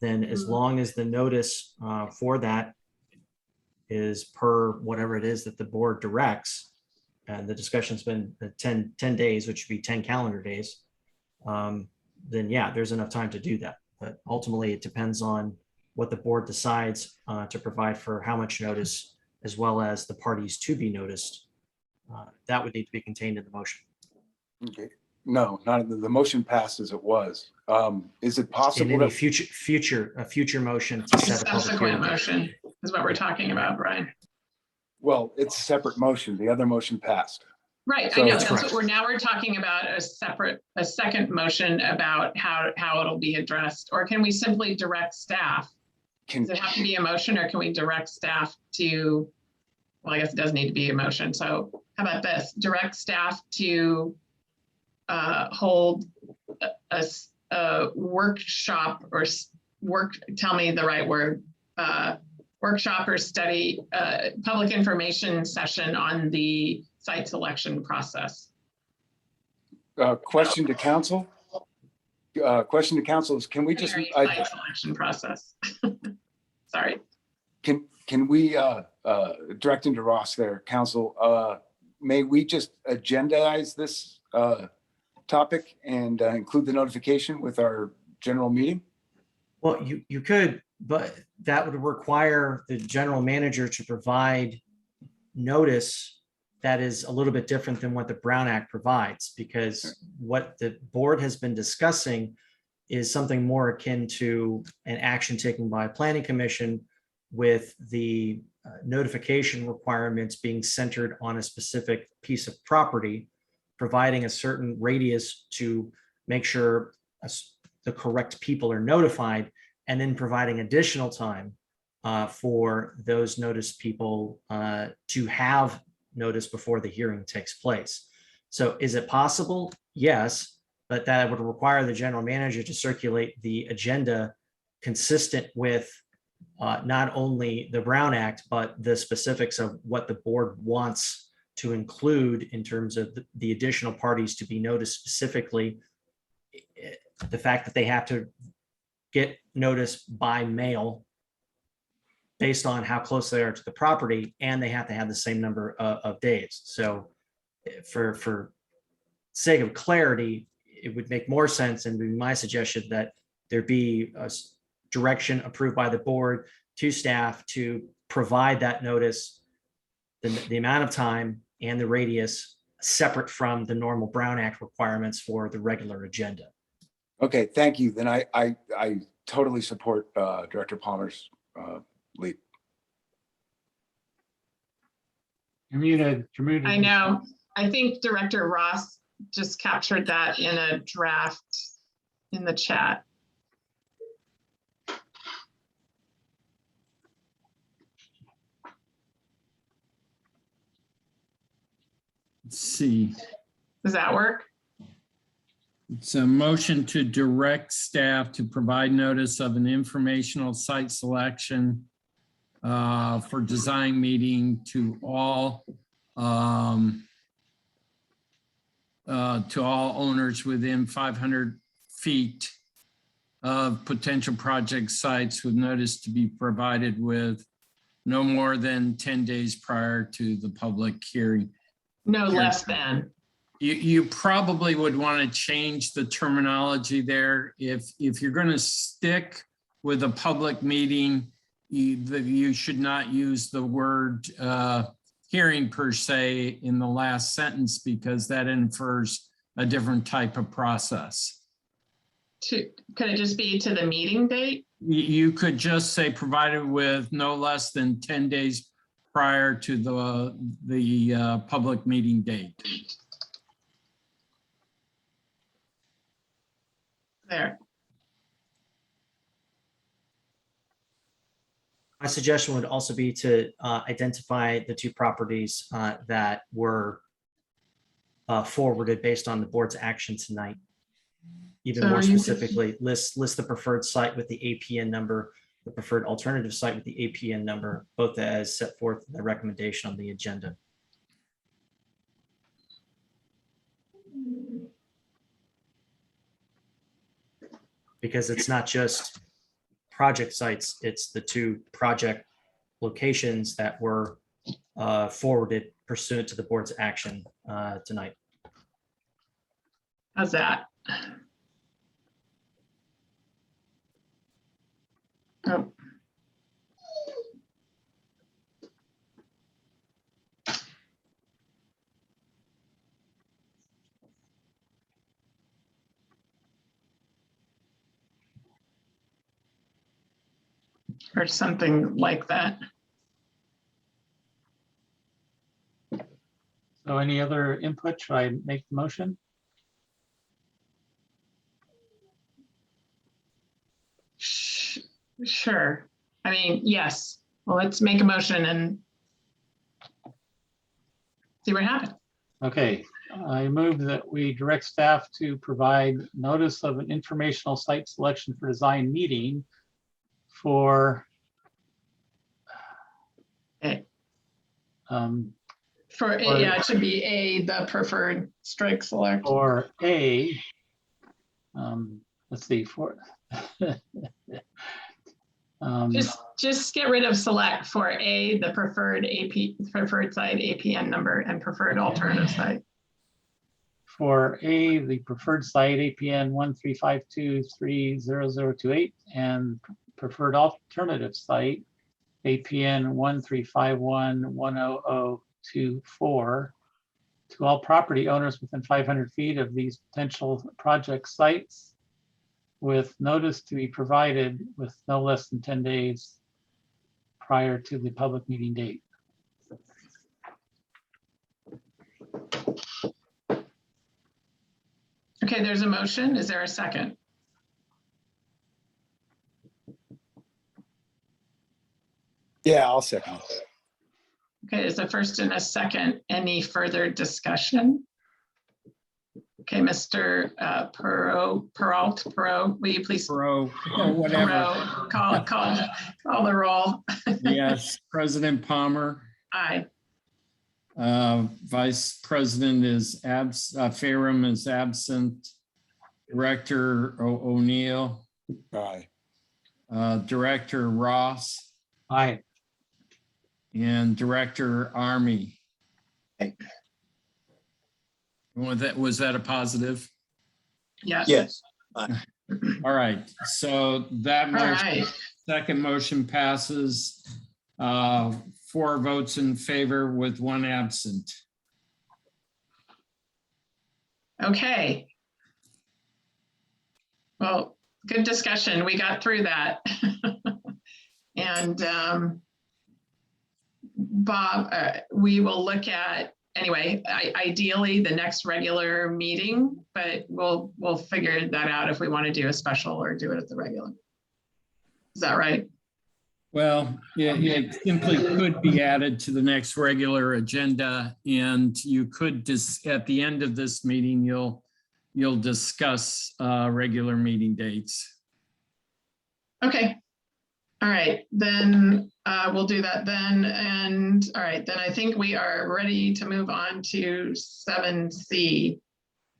then as long as the notice for that is per whatever it is that the board directs, and the discussion's been 10 days, which would be 10 calendar days, then yeah, there's enough time to do that. But ultimately, it depends on what the board decides to provide for how much notice, as well as the parties to be noticed. That would need to be contained in the motion. Okay. No, not the motion passed as it was. Is it In possible any that future motion to set a public Subsequent hearing. motion is what we're talking about, Brian. well, it's a separate motion. The other motion passed. Right, So I know, that's that's correct. what we're talking about a second motion about how it'll be addressed, or can we simply direct staff? Can Does it have to be a motion, or can we direct staff to, well, I guess it does need to be a motion, so how about this? Direct staff to hold a workshop or tell me the right word, workshop or study, public information session on the site selection process. question to council? Question to council is, can we just, Site selection process. Sorry. can we, directing to Ross there, council, may we just agendize this topic and include the notification with our general meeting? Well, you could, but that would require the general manager to provide notice that is a little bit different than what the Brown Act provides, because what the board has been discussing is something more akin to an action taken by a planning commission, with the notification requirements being centered on a specific piece of property, providing a certain radius to make sure the correct people are notified, and then providing additional time for those notice people to have notice before the hearing takes place. So is it possible? Yes, but that would require the general manager to circulate the agenda consistent with not only the Brown Act, but the specifics of what the board wants to include in terms of the additional parties to be noticed specifically. The fact that they have to get notice by mail based on how close they are to the property, and they have to have the same number of days. So for sake of clarity, it would make more sense, and be my suggestion, that there be a direction approved by the board to staff to provide that notice, the amount of time and the radius, separate from the normal Brown Act requirements for the regular agenda. Okay, thank you. Then I totally support Director Palmer's lead. You're muted. I know. I think Director Ross just captured that in a draft in the chat. Let's see. Does that work? It's a motion to direct staff to provide notice of an informational site selection for design meeting to all to all owners within 500 feet of potential project sites with notice to be provided with no more than 10 days prior to the public hearing. No less than. You probably would want to change the terminology there. If you're going to stick with a public meeting, you should not use the word hearing per se in the last sentence, because that infers a different type of process. Could it just be to the meeting date? You could just say provided with no less than 10 days prior to the public meeting date. There. My suggestion would also be to identify the two properties that were forwarded based on the board's action tonight. Even So more you specifically, list the preferred site with the APN number, the preferred alternative site with the APN number, both as set forth in the recommendation on the agenda. Because it's not just project sites, it's the two project locations that were forwarded pursuant to the board's action tonight. How's that? Oh. Or something like that. So any other input? Should I make the motion? Sure. I mean, yes. Well, let's make a motion and see what happens. Okay, I move that we direct staff to provide notice of an informational site selection for design meeting for Okay. For- Yeah, it should be the preferred strike select. or a, let's see, for Just get rid of select for the preferred site APN number and preferred alternative site. for A, the preferred site APN 135230028 and preferred alternative site APN 135110024 to all property owners within 500 feet of these potential project sites, with notice to be provided with no less than 10 days prior to the public meeting date. Okay, there's a motion. Is there a second? Yeah, I'll second. Okay, there's a first and a second. Any further discussion? Okay, Mr. Perot, will you please? Whatever. Perot, call the roll. Yes, President Palmer. Aye. Vice President is Fairham is absent. Director O'Neill. Aye. Director Ross. Aye. And Director Army. Aye. Was that a positive? Yes. Yes. All right, so that All motion, right. second motion passes. 4 votes in favor with 1 absent. Okay. Well, good discussion. We got through that. And Bob, we will look at, anyway, ideally the next regular meeting, but we'll figure that out if we want to do a special or do it at the regular. Is that right? Well, it simply could be added to the next regular agenda, and you could just, at the end of this meeting, you'll discuss regular meeting dates. Okay. All right, then we'll do that then. And all right, then I think we are ready to move on to 7C.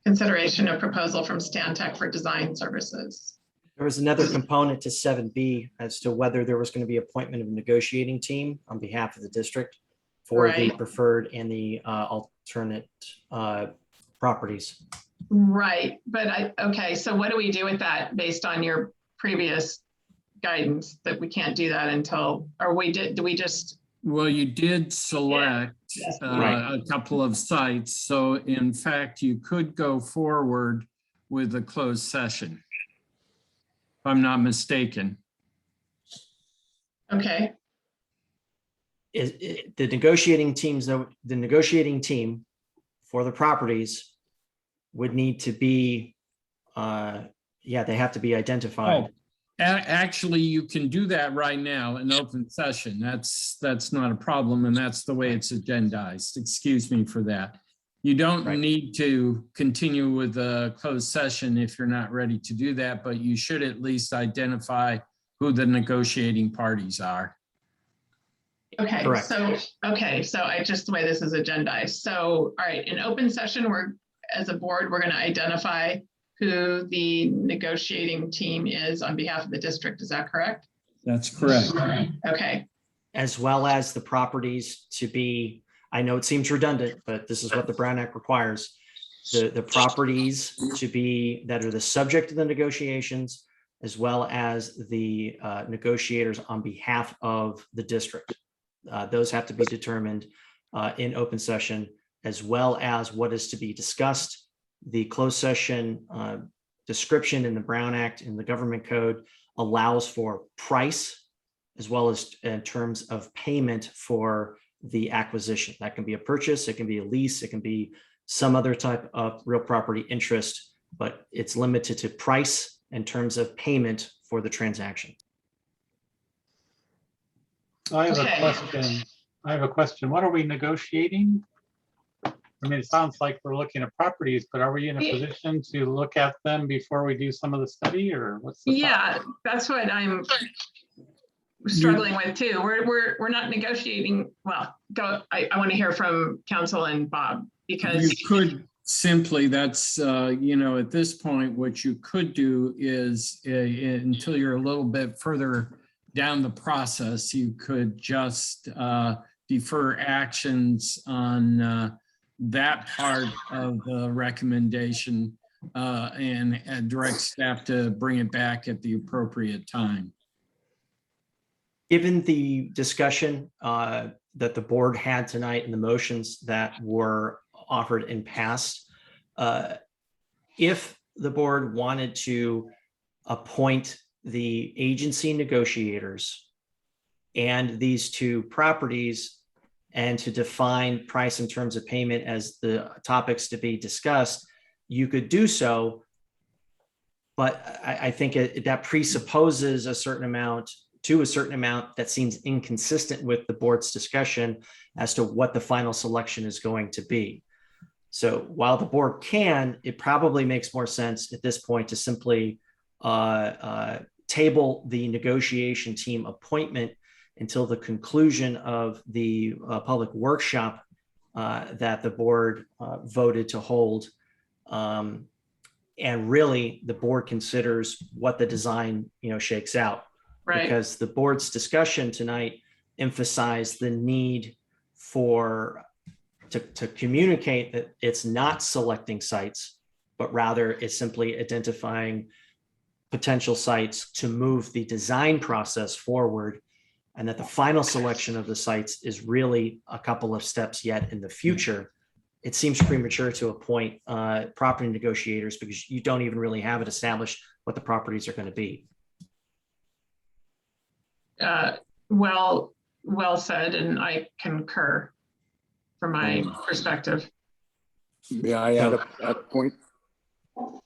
Consideration of proposal from Stan Tech for design services. There was another component to 7B as to whether there was going to be appointment of a negotiating team on behalf of the district for the Right. preferred and the alternate properties. Right, but okay, so what do we do with that based on your previous guidance that we can't do that until, or do we just? Well, you did select Yes. Right. a couple of sites. So in fact, you could go forward with a closed session, if I'm not mistaken. Okay, The negotiating teams, though, the negotiating team for the properties would need to be, they have to be identified. Oh, actually, you can do that right now in open session. That's not a problem, and that's the way it's agendized. Excuse me for that. You don't Right. need to continue with a closed session if you're not ready to do that, but you should at least identify who the negotiating parties are. okay, Correct. so I just, the way this is agendized. So, all right, in open session, as a board, we're gonna identify who the negotiating team is on behalf of the district. Is that correct? That's correct. Okay, As well as the properties to be, I know it seems redundant, but this is what the Brown Act requires. The properties to be, that are the subject of the negotiations, as well as the negotiators on behalf of the district. Those have to be determined in open session, as well as what is to be discussed. The closed session description in the Brown Act in the government code allows for price, as well as in terms of payment for the acquisition. That can be a purchase, it can be a lease, it can be some other type of real property interest, but it's limited to price in terms of payment for the transaction. I have Okay. a question. What are we negotiating? I mean, it sounds like we're looking at properties, but are we in a position to look at them before we do some of the study, or what's the thought? yeah, that's what I'm struggling with too. We're not negotiating. Well, I want to hear from council and Bob, because You could simply, that's, at this point, what you could do is until you're a little bit further down the process, you could just defer actions on that part of the recommendation and direct staff to bring it back at the appropriate time. Given the discussion that the board had tonight and the motions that were offered and passed, if the board wanted to appoint the agency negotiators and these two properties, and to define price in terms of payment as the topics to be discussed, you could do so. But I think that presupposes a certain amount that seems inconsistent with the board's discussion as to what the final selection is going to be. So while the board can, it probably makes more sense at this point to simply table the negotiation team appointment until the conclusion of the public workshop that the board voted to hold. And really, the board considers what the design, shakes out. right, Because the board's discussion tonight emphasized the need to communicate that it's not selecting sites, but rather it's simply identifying potential sites to move the design process forward, and that the final selection of the sites is really a couple of steps yet in the future. It seems premature to appoint property negotiators because you don't even really have it established what the properties are going to be. well said, and I concur from my perspective. Yeah, I had a point.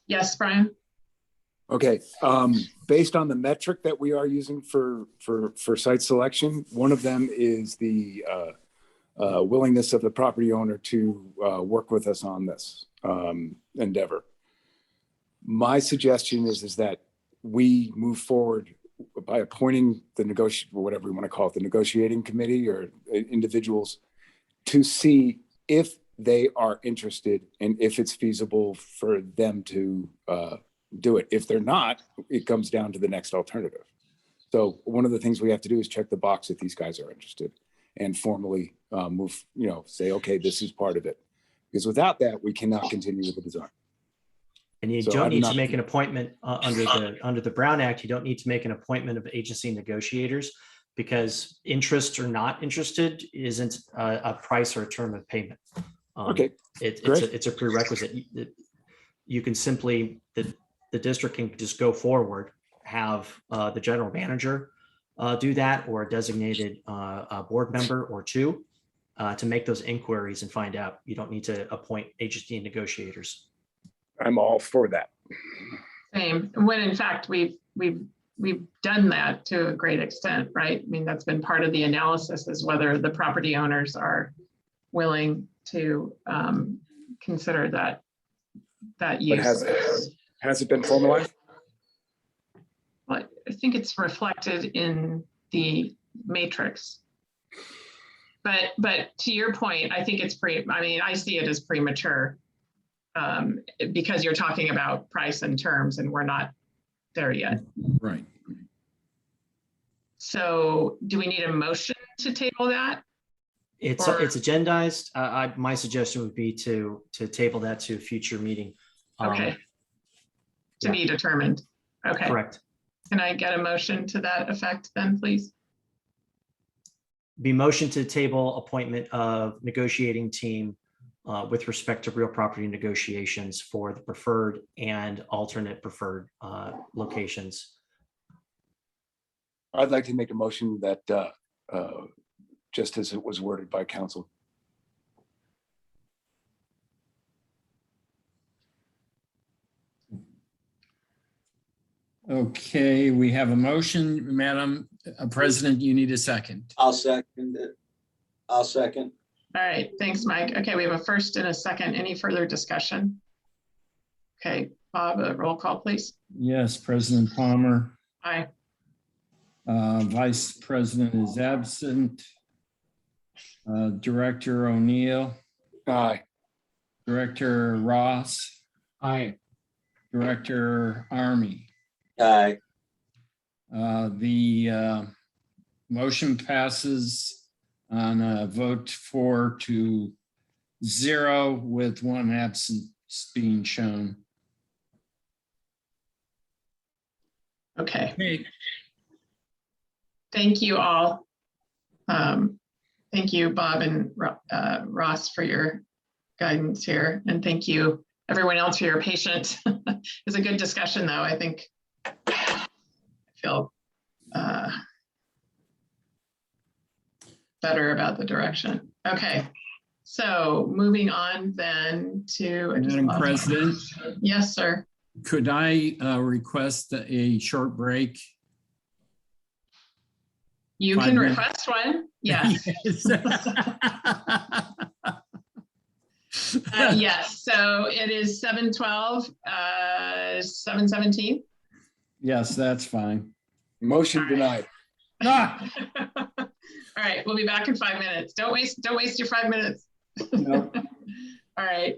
Yes, Brian? Okay, based on the metric that we are using for site selection, one of them is the willingness of the property owner to work with us on this endeavor. My suggestion is that we move forward by appointing the whatever we want to call it, the negotiating committee or individuals, to see if they are interested and if it's feasible for them to do it. If they're not, it comes down to the next alternative. So one of the things we have to do is check the box if these guys are interested and formally move, say, okay, this is part of it. Because without that, we cannot continue with the design. And you So I don't do need to not- make an appointment under the Brown Act. You don't need to make an appointment of agency negotiators because interest or not interested isn't a price or a term of payment. Okay, It's a prerequisite. You can simply, the district can just go forward, have the general manager do that, or a designated board member or two to make those inquiries and find out. You don't need to appoint agency negotiators. I'm all for that. Same, when in fact, we've done that to a great extent, right? I mean, that's been part of the analysis, is whether the property owners are willing to consider that But use. has it been formalized? Well, I think it's reflected in the matrix. But to your point, I think it's I see it as premature because you're talking about price and terms and we're not there yet. Right. So do we need a motion to table that? It's agendized. My suggestion would be to table that to a future meeting. Okay. To be determined. Okay. Correct. Can I get a motion to that effect then, please? Be motion to table appointment of negotiating team with respect to real property negotiations for the preferred and alternate preferred locations. I'd like to make a motion that just as it was worded by council. Okay, we have a motion. Madam President, you need a second. I'll second it. I'll second. All right, thanks, Mike. Okay, we have a first and a second. Any further discussion? Okay, Bob, a roll call, please. Yes, President Palmer. Aye. Vice President is absent. Director O'Neill. Aye. Director Ross. Aye. Director Army. Aye. The motion passes on a vote 4-0 with one absence being shown. Okay. Thank you all. Thank you, Bob and Ross, for your guidance here. And thank you, everyone else, for your patience. It was a good discussion, though. I think I feel better about the direction. Okay. So moving on then to Madam President. Yes, sir. Could I request a short break? You 5 can minutes. request one. Yes. Yes. So it is 7:12, 7:17. Yes, that's fine. Motion denied. Ah! All right, we'll be back in 5 minutes. Don't waste your 5 minutes. No. All right.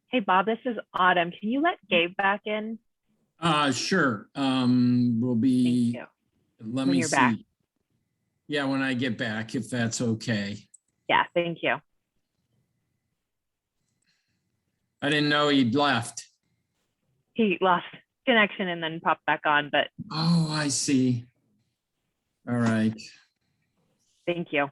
Hey, Bob, this is Autumn. Can you let Gabe back in? Sure. We'll be, Thank you. let When me you're see. back. Yeah, when I get back, if that's okay. Yeah, thank you. I didn't know he'd left. He lost connection and then popped back on, but Oh, I see. All right. thank you.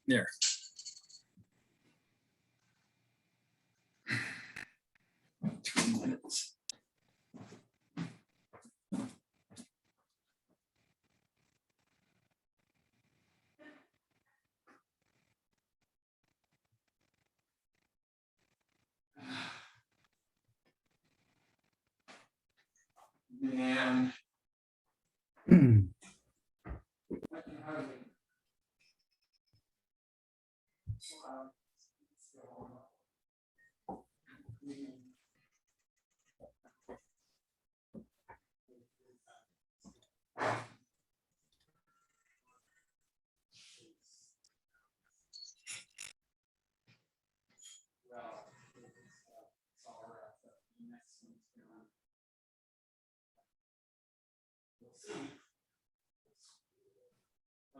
There. Two minutes. Man.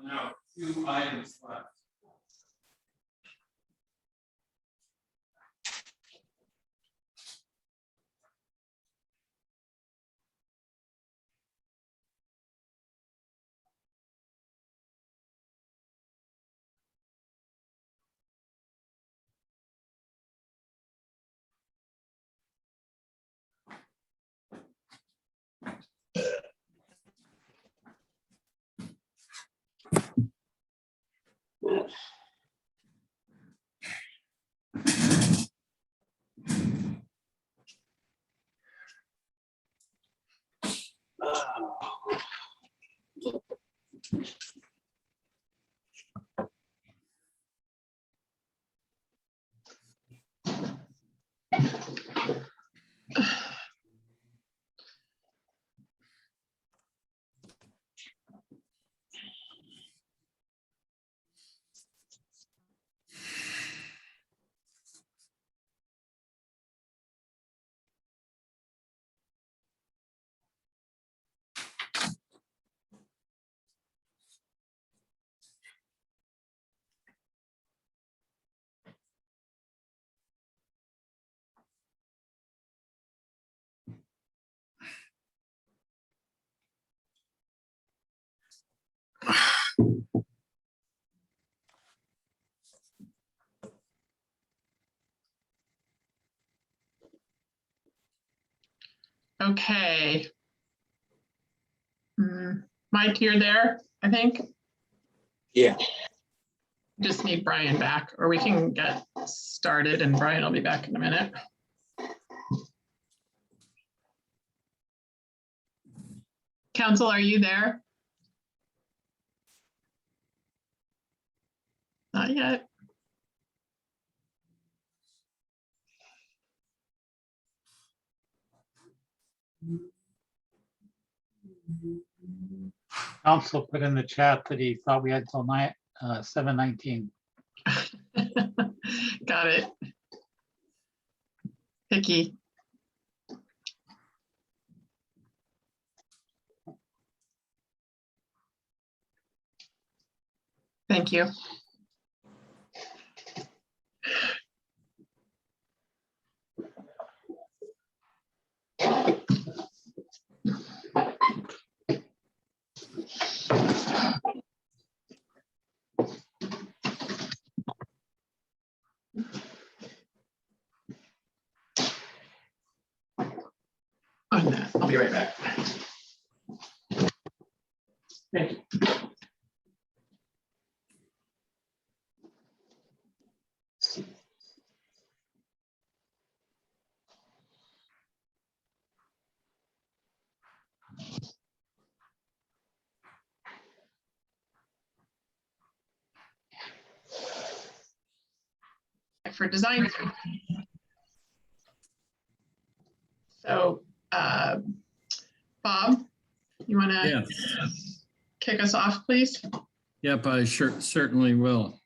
Now, 2 items left. Okay. Mike, you're there, I think. Yeah. Just need Brian back, or we can get started and Brian will be back in a minute. Council, are you there? Not yet. Council put in the chat that he thought we had till 7:19. Got it. Picky. Thank you. On that, I'll be right back. Thank you. For design. So, Bob, you want to Yes. kick us off, please? Yep, I certainly will.